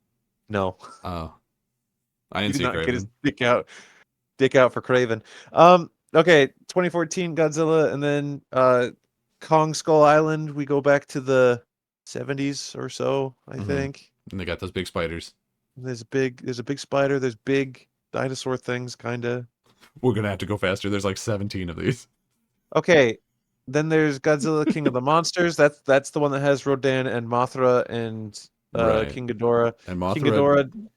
No, Oh, I he didn't did see not get his Craven. dick out. Dick out for Craven. Okay, 2014 Godzilla, and then Kong Skull Island. We go back to the 70s or so, I Hmm. think. And they got those big spiders. There's a big spider. There's big dinosaur things, kinda. We're gonna have to go faster. There's like 17 of these. Okay, then there's Godzilla King of the Monsters. That's the one that has Rodan and Mothra and Right. King Ghidorah. And King Mothra Ghidorah,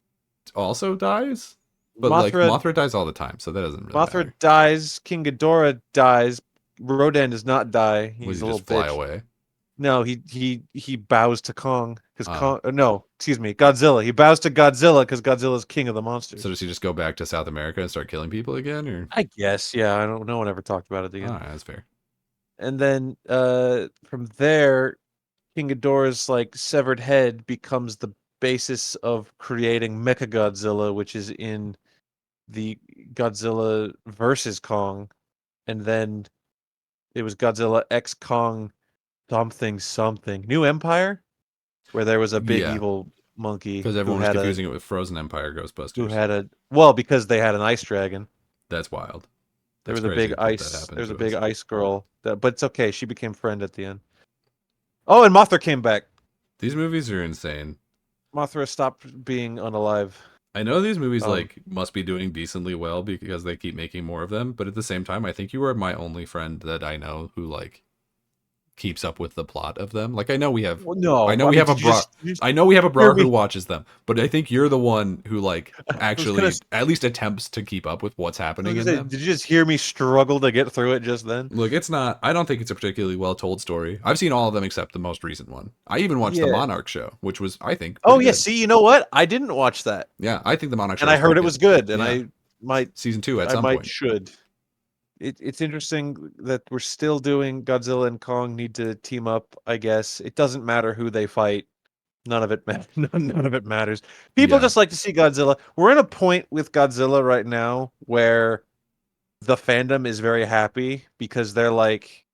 also dies? But like Mothra, Mothra dies all the time, so that doesn't really Mothra matter. dies. King Ghidorah dies. Rodan does not die. Would He's he a little just fly bitch. away? No, he bows to Kong because Oh. Kong. No, excuse me, Godzilla. He bows to Godzilla because Godzilla's king of the So monsters. does he just go back to South America and start killing people again? Or I guess. Yeah, I don't. No one ever talked about it again. alright, that's fair. And then from there, King Ghidorah's like severed head becomes the basis of creating Mechagodzilla, which is in the Godzilla versus Kong, and then it was Godzilla X Kong something something New Empire, where there was a big Yeah. evil monkey Because everyone was confusing it with Frozen Empire Ghostbusters. well, because they had an ice dragon. That's wild. There That's was a crazy big that ice. happened There's a to big us. ice girl. But it's okay. She became friend at the end. Oh, and Mothra came back. These movies are insane. Mothra stopped being unalive. I know these movies Um, like must be doing decently well because they keep making more of them, but at the same time, I think you are my only friend that I know who like keeps up with the plot of them. Like well, I no. know I we mean, have a bra did you just I know we have a hear bra who me? watches them, but I think you're the one who like I was gonna, actually at least attempts to keep up with what's I was happening gonna in say, them. did you just hear me struggle to get through it just then? Look, it's not I don't think it's a particularly well told story. I've seen all of them except the most recent one. I even watched the Yeah. Monarch show, which was I think Oh pretty yeah. good. See, you know what? I didn't watch that, Yeah, I think the Monarch show and I was heard pretty it good. was good, and Yeah. might, Season 2 at I some might point. should. It's interesting that we're still doing Godzilla and Kong need to team up. I guess it doesn't matter who they fight. None of it none of it matters. People Yeah, just like to see Godzilla. We're in a point with Godzilla right now where the fandom is very happy because they're like,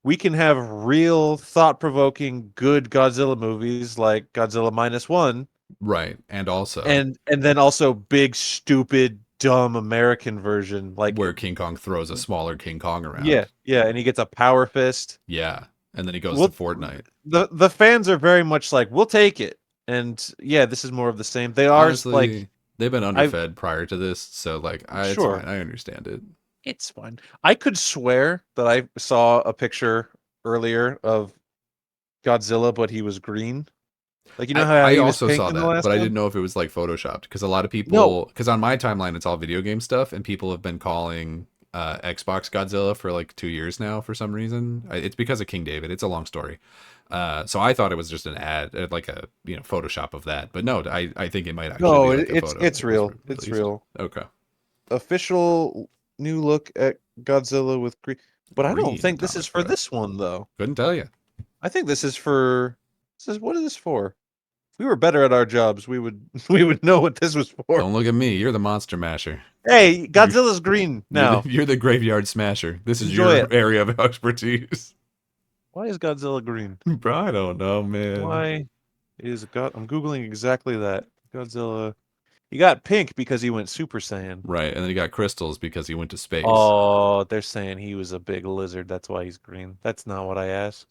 we can have real thought-provoking good Godzilla movies like Godzilla minus one, right. And also and then also big stupid dumb American version like where King Kong throws a smaller King Kong yeah, around. yeah, and he gets a power fist. Yeah, and then he goes to We'll Fortnite. the fans are very much like, we'll take it. And yeah, this is more of the same. They are like, Honestly, they've been I've underfed prior to this, so like, it's fine. sure, I understand it. it's fine. I could swear that I saw a picture earlier of Godzilla, but he was green. Like, you know how I he was also pink saw in the that, last but I one? didn't know if it was like photoshopped because a lot of No. people, because on my timeline it's all video game stuff, and people have been calling Xbox Godzilla for like 2 years now for some reason. It's because of King David. It's a long story. So I thought it was just an ad, like a Photoshop of that. But no, I think it might actually No, be like a photo it's that was real. It's released. real. Okay, Official new look at Godzilla with green. But I don't green think this is atomic for breath. this one though. Couldn't tell you. I think this is for what is this for? If we were better at our jobs, we would we would know what this was for. Don't look at me. You're the monster masher. Hey, You're Godzilla's green now. you're the graveyard smasher. This is Enjoy your it. area of expertise. Why is Godzilla green? Bro, I don't know, man. Why is God? I'm googling exactly that. Godzilla. He got pink because he went Super Saiyan. Right, and then he got crystals because he went to space. Oh, they're saying he was a big lizard. That's why he's green. That's not what I asked.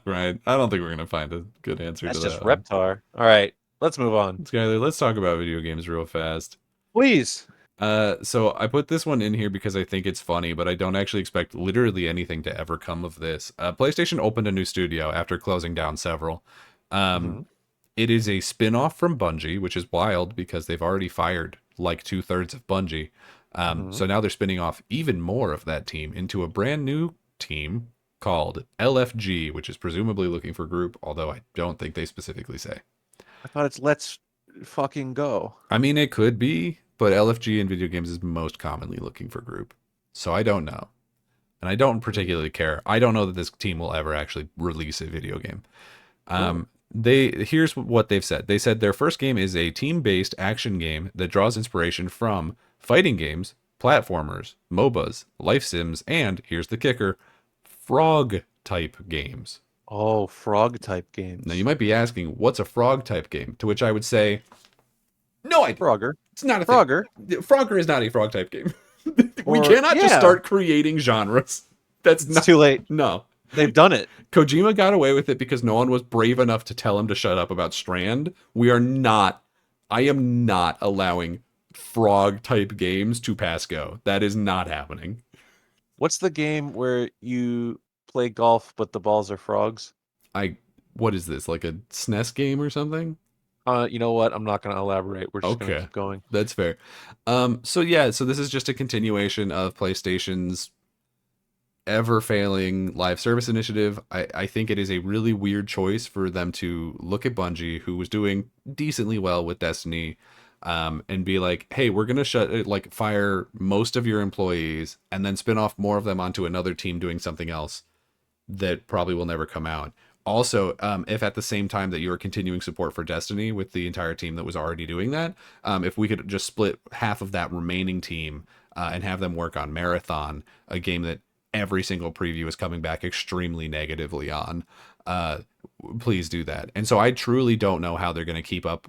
Right. I don't think we're gonna find a good answer to That's just that one. Reptar. All right, let's move on. Skyler, let's talk about video games real fast. Please. So I put this one in here because I think it's funny, but I don't actually expect literally anything to ever come of this. PlayStation opened a new studio after closing down several. Um, Hmm. it is a spin-off from Bungie, which is wild because they've already fired like 2/3 of Bungie. Hmm. So now they're spinning off even more of that team into a brand new team called LFG, which is presumably looking for group, although I don't think they specifically say. I thought it's let's fucking go. I mean, it could be, but LFG in video games is most commonly looking for group. So I don't know. And I don't Mm, particularly care. I don't know that this team will ever actually release a video game. sure. Here's what they've said. They said their first game is a team-based action game that draws inspiration from fighting games, platformers, MOBAs, life sims, and here's the kicker, frog type games. Oh, frog type Now you games. might be asking, what's a frog type game? To which I would say, no idea. Frogger. It's not a thing. Frogger. Frogger is not a frog type game. We Or cannot just yeah. start creating genres. That's It's not too late. no. They've done it. Kojima got away with it because no one was brave enough to tell him to shut up about Strand. We are not. I am not allowing frog type games to pass go. That is not happening. What's the game where you play golf but the balls are frogs? I. What is this? Like a SNES game or something? You know what? I'm not going to elaborate. We're just going to Okay, keep going. that's fair. So yeah, so this is just a continuation of PlayStation's ever failing live service initiative. I think it is a really weird choice for them to look at Bungie, who was doing decently well with Destiny, and be like, hey, we're gonna fire most of your employees and then spin off more of them onto another team doing something else that probably will never come out. Also, if at the same time that you are continuing support for Destiny with the entire team that was already doing that, if we could just split half of that remaining team and have them work on Marathon, a game that every single preview is coming back extremely negatively on, uh, please do that. And so I truly don't know how they're going to keep up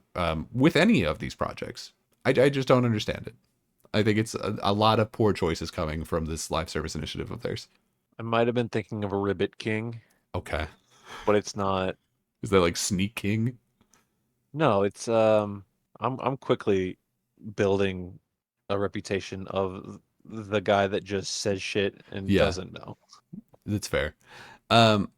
with any of these projects. I just don't understand it. I think it's a lot of poor choices coming from this live service initiative of theirs. I might have been thinking of a Ribbit King, Okay. but it's not. Is that like Sneak King? No, it's I'm quickly building a reputation of the guy that just says shit and Yeah, doesn't know. that's fair. Um,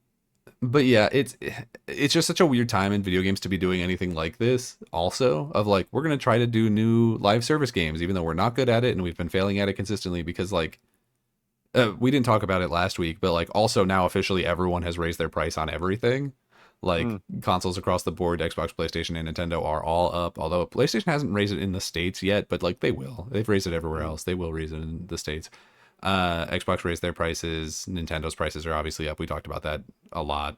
but yeah, it's just such a weird time in video games to be doing anything like this. Also, of like we're gonna try to do new live service games, even though we're not good at it and we've been failing at it consistently because like we didn't talk about it last week, but like also now officially everyone has raised their price on everything. Like Mm, consoles across the board, Xbox, PlayStation, and Nintendo are all up. Although PlayStation hasn't raised it in the States yet, but like they will. They've raised it everywhere mm. else. They will raise it in the States. Xbox raised their prices. Nintendo's prices are obviously up. We talked about that a lot.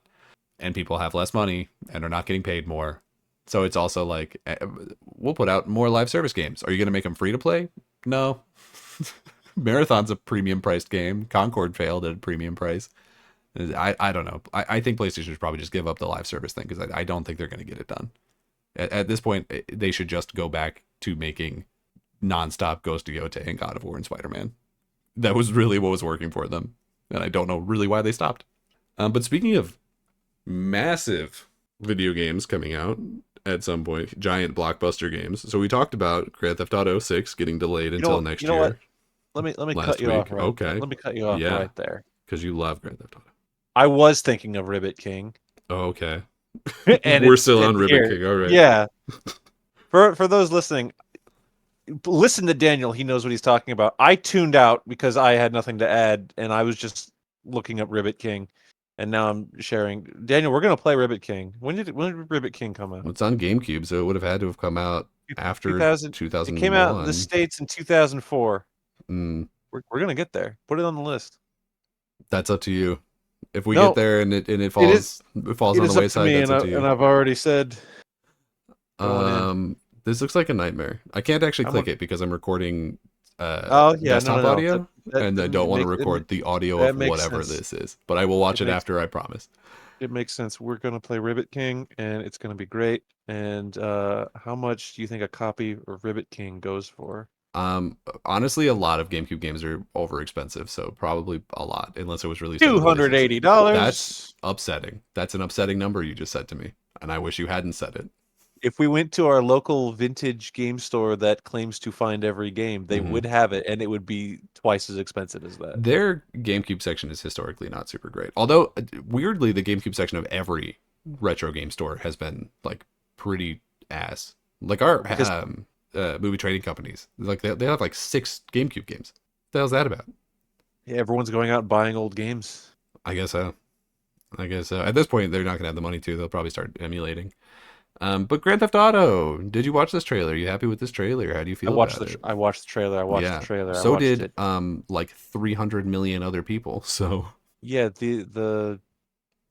and people have less money and are not getting paid more. So it's also like, we'll put out more live service games. Are you going to make them free to play? No. Marathon's a premium priced game. Concord failed at a premium price. I don't know. I think PlayStation should probably just give up the live service thing because I don't think they're going to get it done. At this point, they should just go back to making nonstop Ghost of Yotei and God of War and Spider-Man. That was really what was working for them. And I don't know really why they stopped. But speaking of massive video games coming out at some point, giant blockbuster games. So we talked about Grand Theft Auto 6 getting delayed until next year. What? Let me cut you off. Okay. Let me cut you off right there. Because you love Grand Theft Auto. I was thinking of Ribbit King. Oh, okay. And we're still on Ribbit King. All right. Yeah. For those listening, listen to Daniel. He knows what he's talking about. I tuned out because I had nothing to add, and I was just looking up Ribbit King, and now I'm sharing. Daniel, we're gonna play Ribbit King. When did Ribbit King come out? It's on GameCube, so it would have had to have come out after 2001. It came out in the States in 2004. Mm. We're gonna get there. Put it on the list. That's up to you. If we get there and it falls on the wayside, that's up to you. And I've already said. This looks like a nightmare. I can't actually click it because I'm recording desktop audio, and I don't want to record the audio of whatever this is. But I will watch it after, I promise. It makes sense. We're gonna play Ribbit King, and it's gonna be great. And how much do you think a copy of Ribbit King goes for? Honestly, a lot of GameCube games are over expensive, so probably a lot, unless it was released. $280. That's upsetting. That's an upsetting number you just said to me, and I wish you hadn't said it. If we went to our local vintage game store that claims to find every game, they would have it, and it would be twice as expensive as that. Their GameCube section is historically not super great. Although, weirdly, the GameCube section of every retro game store has been like pretty ass. Like our movie trading companies, like they have like 6 GameCube games. What the hell's that about? Yeah, everyone's going out and buying old games. I guess so. At this point, they're not gonna have the money to. They'll probably start emulating. But Grand Theft Auto, did you watch this trailer? Are you happy with this trailer? How do you feel about it? I watched the trailer. So did like 300 million other people. So yeah, the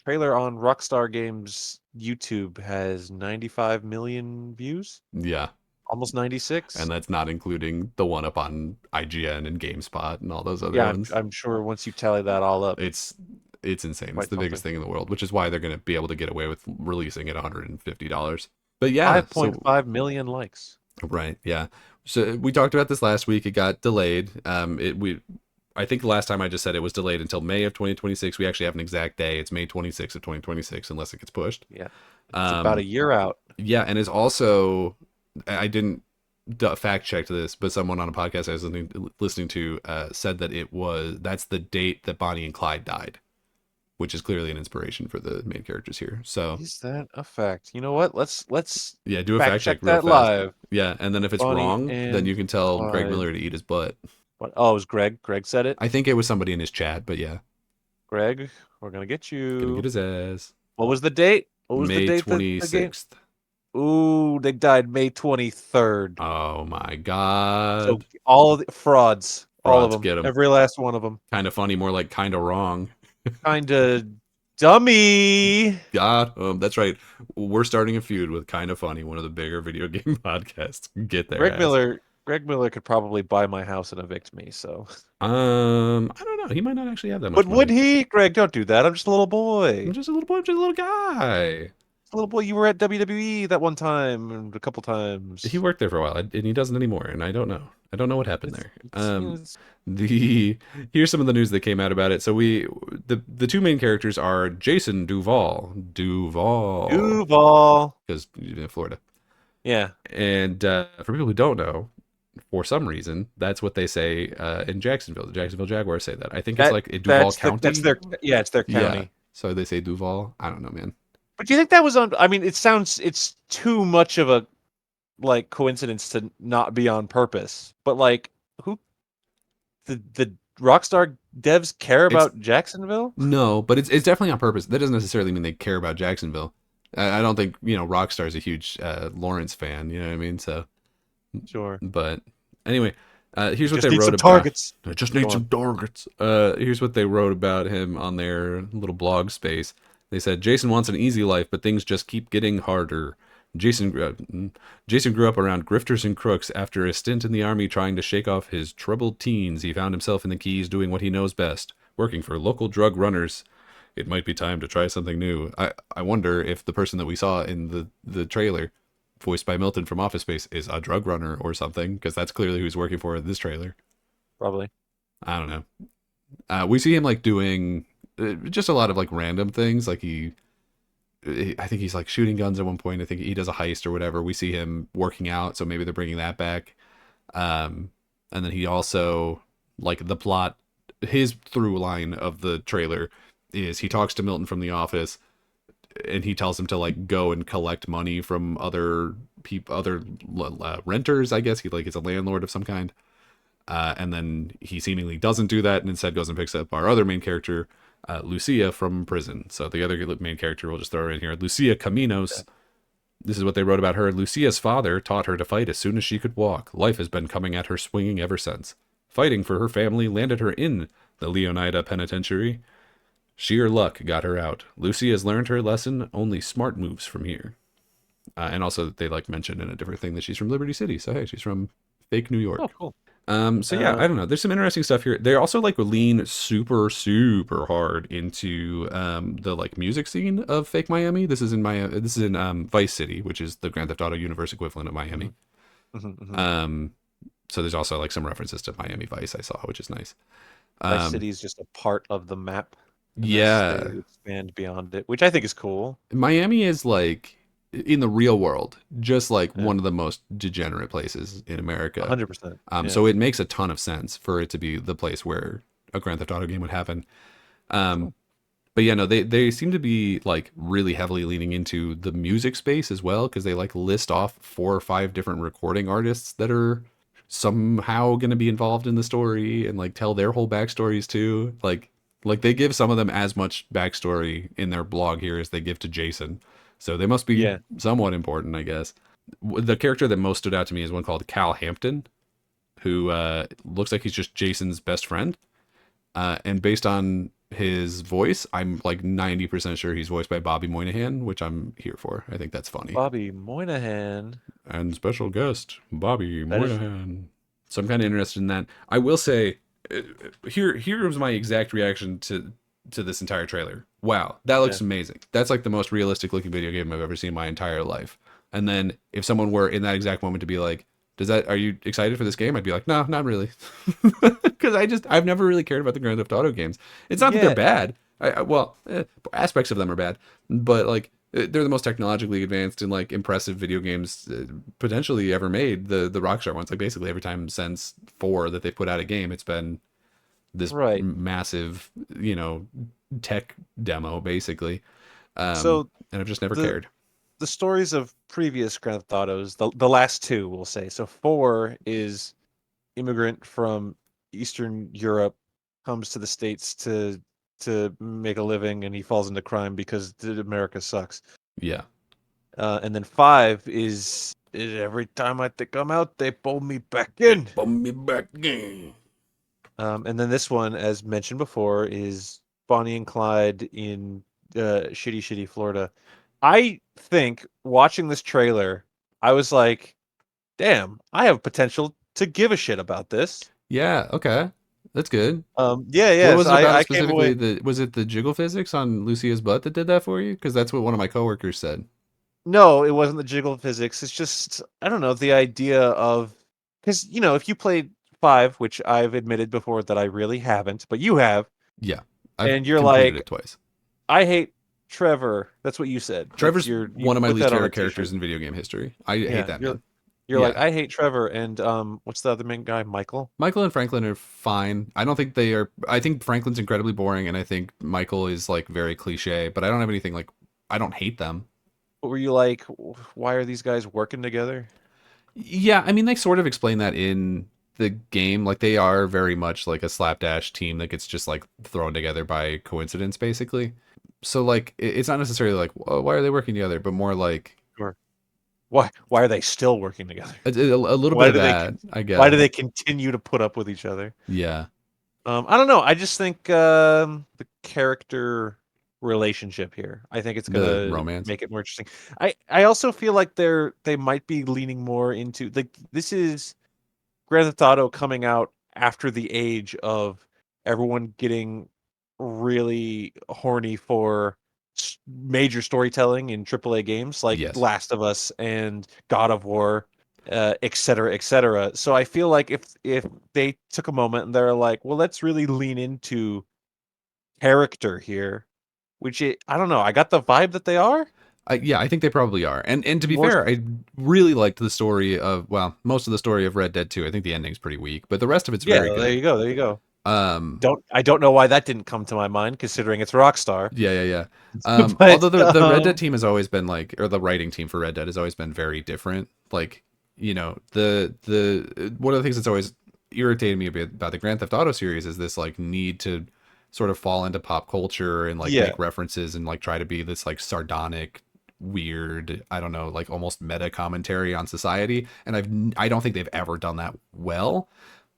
trailer on Rockstar Games YouTube has 95 million views. Yeah. Almost 96. And that's not including the one up on IGN and GameSpot and all those other ones. I'm sure once you tally that all up, it's insane. It's the biggest thing in the world, which is why they're going to be able to get away with releasing at $150. But yeah, 5.5 million likes. Right. Yeah. So we talked about this last week. It got delayed. I think the last time I just said it was delayed until May of 2026. We actually have an exact day. It's May 26th of 2026, unless it gets pushed. Yeah. It's about a year out. Yeah. And it's also, I didn't fact check this, but someone on a podcast I was listening to said that that's the date that Bonnie and Clyde died, which is clearly an inspiration for the main characters here. So is that a fact? You know what? Let's do a fact check real that fast. live. Yeah, and then if it's Bonnie wrong, then you can tell Greg Miller to eat his butt. What? Oh, it was Greg. Greg said it. I think it was somebody in his chat, but yeah. Greg, we're gonna get you. Gonna get his ass. What was the date? May 26th. Ooh, they died May 23rd. Oh my god. So all of the frauds, all of them, get 'em. Every last one of them. Kind of funny, more like kind of wrong. Kind of dummy. God, that's right. We're starting a feud with Kind of Funny, one of the bigger video game podcasts. Get there. Greg Miller could probably buy my house and evict me. So I don't know. He might not actually have that much. But would he? Greg, don't do that. I'm just a little boy. I'm just a little boy. I'm just a little guy. Little boy, you were at WWE that one time and a couple times. He worked there for a while, and he doesn't anymore. And I don't know. I don't know what happened there. Here's some of the news that came out about it. So the two main characters are Jason Duval, because he's in Florida. Yeah. And for people who don't know, for some reason, that's what they say in Jacksonville. The Jacksonville Jaguars say that. I think it's like Duval County. It's their county. Yeah. So they say Duval. I don't know, man. But do you think that was on? I mean, it's too much of a coincidence to not be on purpose. But who the Rockstar devs care about Jacksonville? No, but it's definitely on purpose. That doesn't necessarily mean they care about Jacksonville. I don't think Rockstar's a huge Lawrence fan. You know what I mean? So sure. But anyway, here's what they wrote about. Targets. I just need some targets. Here's what they wrote about him on their little blog space. They said Jason wants an easy life, but things just keep getting harder. Jason Jason grew up around grifters and crooks. After a stint in the army trying to shake off his troubled teens, he found himself in the Keys doing what he knows best, working for local drug runners. It might be time to try something new. I wonder if the person that we saw in the trailer, voiced by Milton from Office Space, is a drug runner or something, because that's clearly who he's working for in this trailer. Probably. I don't know. We see him like doing just a lot of like random things. Like I think he's like shooting guns at one point. I think he does a heist or whatever. We see him working out, so maybe they're bringing that back. And then he also, like, the plot, his through line of the trailer is he talks to Milton from the office, and he tells him to like go and collect money from other people, other renters. I guess he like is a landlord of some kind. And then he seemingly doesn't do that, and instead goes and picks up our other main character, Lucia, from prison. So the other main character, we'll just throw her in here, Lucia Caminos. Okay. This is what they wrote about her. Lucia's father taught her to fight as soon as she could walk. Life has been coming at her swinging ever since. Fighting for her family landed her in the Leonida Penitentiary. Sheer luck got her out. Lucy has learned her lesson. Only smart moves from here. And also, they like mentioned in a different thing that she's from Liberty City. So hey, she's from fake New York. Oh, cool. So yeah, I don't know. There's some interesting stuff here. They also like lean super, super hard into the like music scene of fake Miami. This is in Vice City, which is the Grand Theft Auto universe equivalent of Miami. So there's also like some references to Miami Vice I saw, which is nice. Vice City is just a part of the map. Yeah, they expand beyond it, which I think is cool. Miami is like in the real world, just like one of the most degenerate places in America. 100%. So it makes a ton of sense for it to be the place where a Grand Theft Auto game would happen. But yeah, no, they seem to be like really heavily leaning into the music space as well, because they like list off 4 or 5 different recording artists that are somehow going to be involved in the story and like tell their whole backstories too. Like they give some of them as much backstory in their blog here as they give to Jason. So they must be somewhat important, I guess. The character that most stood out to me is one called Cal Hampton, who looks like he's just Jason's best friend. And based on his voice, I'm like 90% sure he's voiced by Bobby Moynihan, which I'm here for. I think that's funny. Bobby Moynihan. And special guest, Bobby Moynihan. So I'm kind of interested in that. I will say, here was my exact reaction to this entire trailer. Wow, that looks amazing. That's like the most realistic looking video game I've ever seen in my entire life. And then if someone were in that exact moment to be like, are you excited for this game? I'd be like, no, not really. Because I've never really cared about the Grand Theft Auto games. It's not that they're bad. Aspects of them are bad, but like they're the most technologically advanced and like impressive video games potentially ever made. The Rockstar ones, like basically every time since 4 that they put out a game, it's been this massive, tech demo basically. And I've just never cared. The stories of previous Grand Theft Autos, the last 2, we'll say. So 4 is immigrant from Eastern Europe, comes to the States to make a living, and he falls into crime because America sucks. Yeah. And then 5 is every time I think I'm out, they pull me back in. And then this one, as mentioned before, is Bonnie and Clyde in shitty Florida. I think watching this trailer, I was like, damn, I have potential to give a shit about this. Yeah, okay. That's good. Yeah. What was so it about I specifically? Was it the jiggle physics on Lucia's butt that did that for you? Because that's what one of my coworkers said. No, it wasn't the jiggle physics. It's just, I don't know, the idea of, because, if you played 5, which I've admitted before that I really haven't, but you have. Yeah. And you're like, it twice. I hate Trevor. That's what you said. Trevor's one of my least favorite characters in video game history. I hate that man. You're like, I hate Trevor. And what's the other main guy? Michael? Michael and Franklin are fine. I don't think they are. I think Franklin's incredibly boring, and I think Michael is like very cliche, but I don't have anything like, I don't hate them. But were you like, why are these guys working together? Yeah, I mean, they sort of explain that in the game. Like, they are very much like a slapdash team that gets just like thrown together by coincidence, basically. So like, it's not necessarily like, why are they working together, but more like, why are they still working together? A little bit of that, I guess. Why do they continue to put up with each other? Yeah. I don't know. I just think the character relationship here. I think it's The gonna romance. make it more interesting. I also feel like they might be leaning more into like this is Grand Theft Auto coming out after the age of everyone getting really horny for major storytelling in AAA games like Yes. Last of Us and God of War, et cetera, et cetera. So I feel like if they took a moment and they're like, well, let's really lean into character here, I don't know. I got the vibe that they are Yeah, I think they probably are. And to be more. fair, I really liked the story of, well, most of the story of Red Dead 2. I think the ending's pretty weak, but the rest of it's Yeah, very there good. you go. There you go. Um, I don't know why that didn't come to my mind, considering it's Rockstar. yeah, yeah, yeah. But Although the Red Dead team has always been like, or the writing team for Red Dead has always been very different. Like, the one of the things that's always irritated me a bit about the Grand Theft Auto series is this like need to sort of fall into pop culture and like yeah, make references and like try to be this like sardonic, weird, I don't know, like almost meta commentary on society. And I don't think they've ever done that well.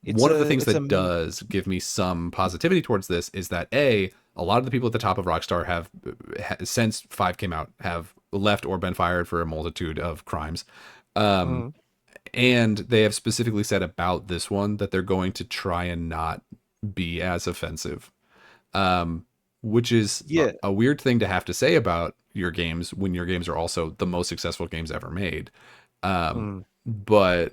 One of the things it's a that does give me some positivity towards this is that a lot of the people at the top of Rockstar have since 5 came out have left or been fired for a multitude of crimes. Um, mm, and they have specifically said about this one that they're going to try and not be as offensive. Which is yeah, a weird thing to have to say about your games when your games are also the most successful games ever made. mm. But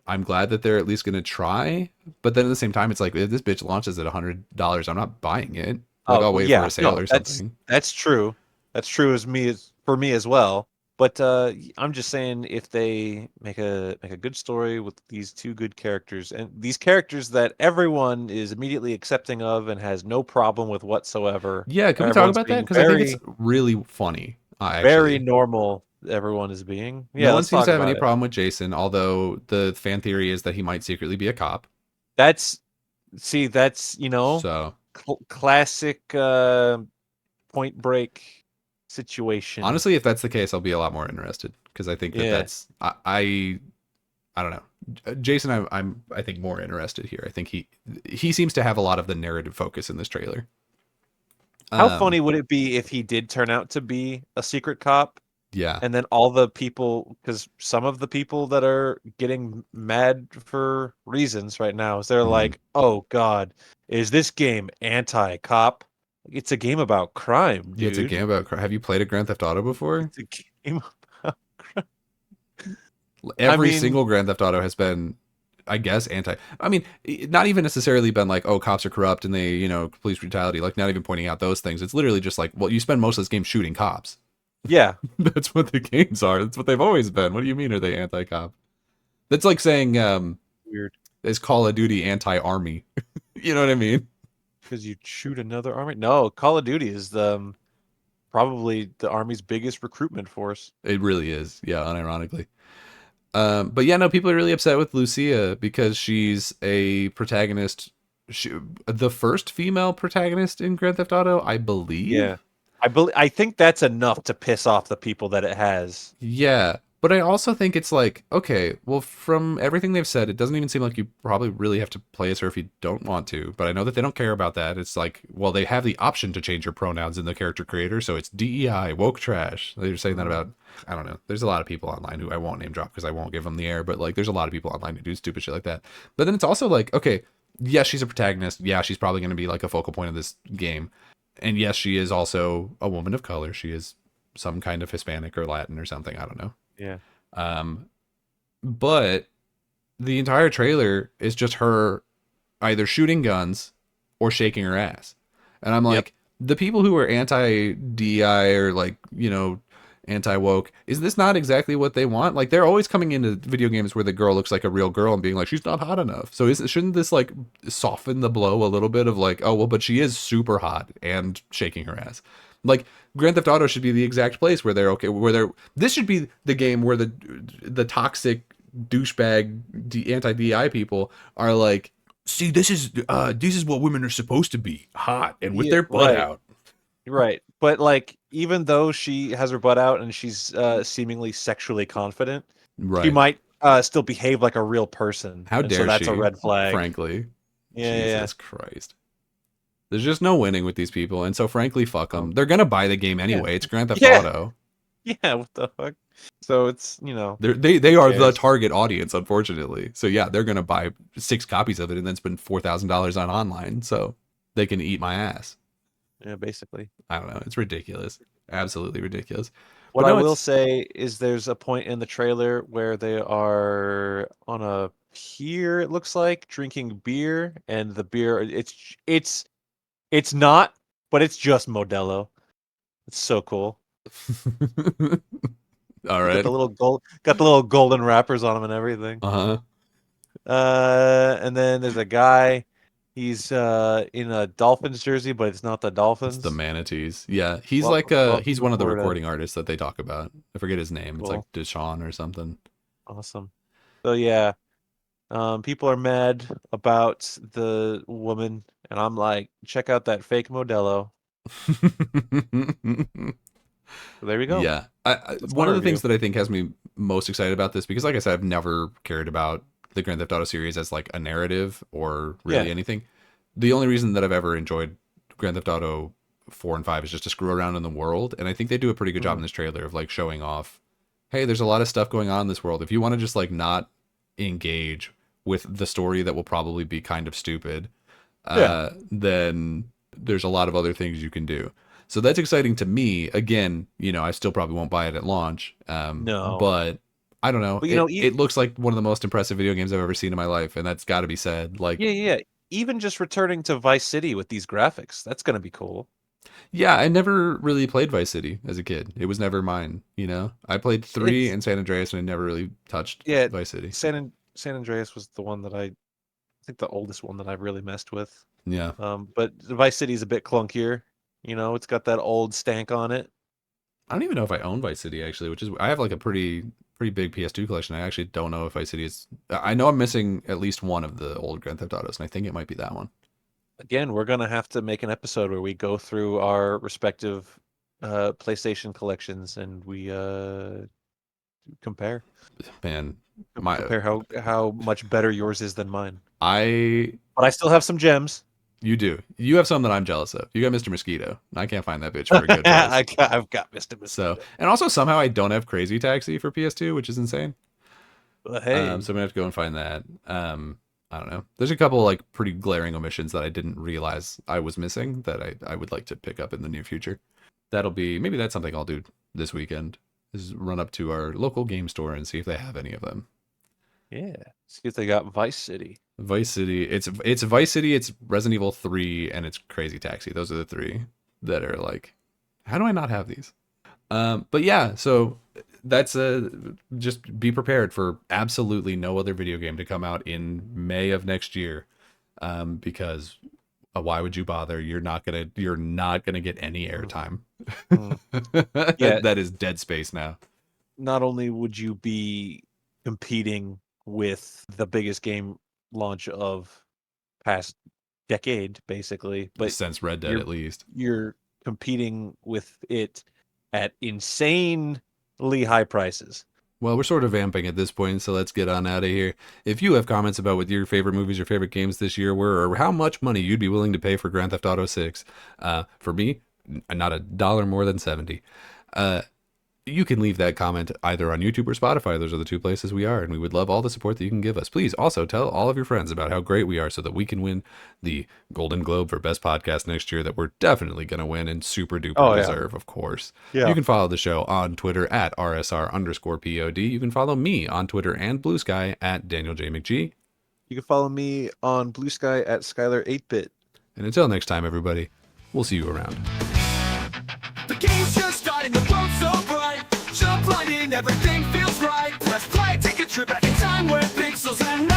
I'm glad that they're at least going to try. But then at the same time, it's like if this bitch launches at $100, I'm not buying it. Like Oh I'll wait for yeah, a sale no, or something. that's true. That's true as for me as well. But I'm just saying, if they make a good story with these two good characters and these characters that everyone is immediately accepting of and has no problem with whatsoever, Yeah, can we talk everyone's about that? being Because I think it's really funny, very actually. normal. Everyone is being. No Yeah, one let's seems talk to have any about it. problem with Jason, although the fan theory is that he might secretly be a cop. That's that's So classic Point Break situation. honestly, if that's the case, I'll be a lot more interested because I think that Yeah. I don't know. Jason, I think more interested here. I think he seems to have a lot of the narrative focus in this trailer. How Um, funny would it be if he did turn out to be a secret cop yeah. and then all the people, because some of the people that are getting mad for reasons right now is they're Mhm. like, oh God, is this game anti-cop? It's a game about crime, Yeah, it's a dude. game about. Have you played a Grand Theft Auto before? It's a game about crime. I Every mean, single Grand Theft Auto has been, I guess, anti. I mean, not even necessarily been like, oh, cops are corrupt and they, police brutality. Like, not even pointing out those things. It's literally just like, well, you spend most of this game shooting cops. yeah, That's what the games are. That's what they've always been. What do you mean are they anti-cop? That's like saying, weird. is Call of Duty anti-army? You know what I mean? Because you shoot another army. No, Call of Duty is probably the army's biggest recruitment force. It really is. Yeah, unironically. But yeah, no, people are really upset with Lucia because she's a protagonist. She, the first female protagonist in Grand Theft Auto, I Yeah. believe. I think that's enough to piss off the people that it has. Yeah, but I also think it's like, okay, well, from everything they've said, it doesn't even seem like you probably really have to play as her if you don't want to. But I know that they don't care about that. It's like, well, they have the option to change your pronouns in the character creator, so it's DEI, woke trash. They're saying that about, Mm. I don't know. There's a lot of people online who I won't name drop because I won't give them the air, but like, there's a lot of people online who do stupid shit like that. But then it's also like, okay, yes, she's a protagonist. Yeah, she's probably going to be like a focal point of this game. And yes, she is also a woman of color. She is some kind of Hispanic or Latin or something. I don't know. Yeah. Um, but the entire trailer is just her either shooting guns or shaking her ass. And I'm Yep. like, the people who are anti DI or like, anti woke, is this not exactly what they want? Like they're always coming into video games where the girl looks like a real girl and being like, she's not hot enough. So shouldn't this like soften the blow a little bit of like, oh well, but she is super hot and shaking her ass. Like Grand Theft Auto should be the exact place where they're okay, where they're. This should be the game where the toxic douchebag anti DI people are like, see, this is what women are supposed to be, hot and with Yeah. their butt Right. out. Right. But like, even though she has her butt out and she's seemingly sexually confident, she Right. might still behave like a real person, How and so dare that's a she? red flag. Frankly, Yeah. Yeah. Yeah. Jesus Christ. There's just no winning with these people, and so frankly, fuck them. They're gonna buy the game Yeah. anyway. It's Grand Theft Yeah. Auto. Yeah, what the fuck? So it's, They are the cares? target audience, unfortunately. So yeah, they're gonna buy 6 copies of it and then spend $4,000 on online, so they can eat my ass. Yeah, basically. I don't know. It's ridiculous. Absolutely ridiculous. What But I no, will it's say is there's a point in the trailer where they are on a pier, it looks like, drinking beer, and the beer it's not, but it's just Modelo. It's so cool. all Got right. the little golden wrappers on them and everything. Uh-huh. And then there's a guy. He's in a Dolphins jersey, but it's not the It's Dolphins. the manatees. Yeah, he's Welcome he's to one of the Florida. recording artists that they talk about. I forget his name. It's like Cool. Deshaun or something. Awesome. So yeah, people are mad about the woman, and I'm like, check out that fake Modelo. So there we go. Yeah. That's my One of the review. things that I think has me most excited about this, because like I said, I've never cared about the Grand Theft Auto series as like a narrative or really Yeah. anything. The only reason that I've ever enjoyed Grand Theft Auto 4 and 5 is just to screw around in the world. And I think they do a pretty good job in this trailer of like showing off, hey, there's a lot of stuff going on in this world. If you want to just like not engage with the story that will probably be kind of stupid, then there's a lot of other things you can do. So that's exciting to me. Again, I still probably won't buy it at launch. No. But I don't know. But It looks like one of the most impressive video games I've ever seen in my life, and that's got to be said. Like, yeah. Even just returning to Vice City with these graphics, that's gonna be cool. yeah, I never really played Vice City as a kid. It was never mine. I played 3 It's and San Andreas, and I never really touched yeah. Vice City. San Andreas was the one that I think the oldest one that I really messed with. Yeah. But Vice City is a bit clunkier. It's got that old stank on it. I don't even know if I own Vice City actually, which is I have like a pretty big PS2 collection. I actually don't know if Vice City is. I know I'm missing at least one of the old Grand Theft Autos, and I think it might be that one. Again, we're gonna have to make an episode where we go through our respective PlayStation collections and we compare. Man, Compare how much better yours is than mine. I But I still have some gems. You do. You have some that I'm jealous of. You got Mr. Mosquito. And I can't find that bitch for a good price. I've got Mr. Mosquito. So, and also somehow I don't have Crazy Taxi for PS2, which is insane. Hey. So I'm gonna have to go and find that. I don't know. There's a couple like pretty glaring omissions that I didn't realize I was missing that I would like to pick up in the near future. Maybe that's something I'll do this weekend. Is run up to our local game store and see if they have any of them. Yeah. See if they got Vice City. Vice City. It's Vice City, it's Resident Evil 3, and it's Crazy Taxi. Those are the 3 that are like, how do I not have these? But yeah, so that's just be prepared for absolutely no other video game to come out in May of next year. Because why would you bother? You're not gonna get any airtime. Yeah. That is dead space now. Not only would you be competing with the biggest game launch of past decade, basically, but Since Red Dead, at least. You're competing with it at insanely high prices. Well, we're sort of vamping at this point, so let's get on out of here. If you have comments about what your favorite movies or favorite games this year were, or how much money you'd be willing to pay for Grand Theft Auto 6, for me, not $1 more than 70. You can leave that comment either on YouTube or Spotify. Those are the 2 places we are, and we would love all the support that you can give us. Please also tell all of your friends about how great we are so that we can win the Golden Globe for Best Podcast next year that we're definitely going to win and super duper deserve, of course. Yeah. You can follow the show on Twitter at @RSR_POD. You can follow me on Twitter and Blue Sky at Daniel J. McG. You can follow me on Blue Sky at Skyler8bit. And until next time, everybody, we'll see you around. The game's just starting, the world's so bright. Jump right in, everything feels right. Let's play, take a trip back in time where pixels and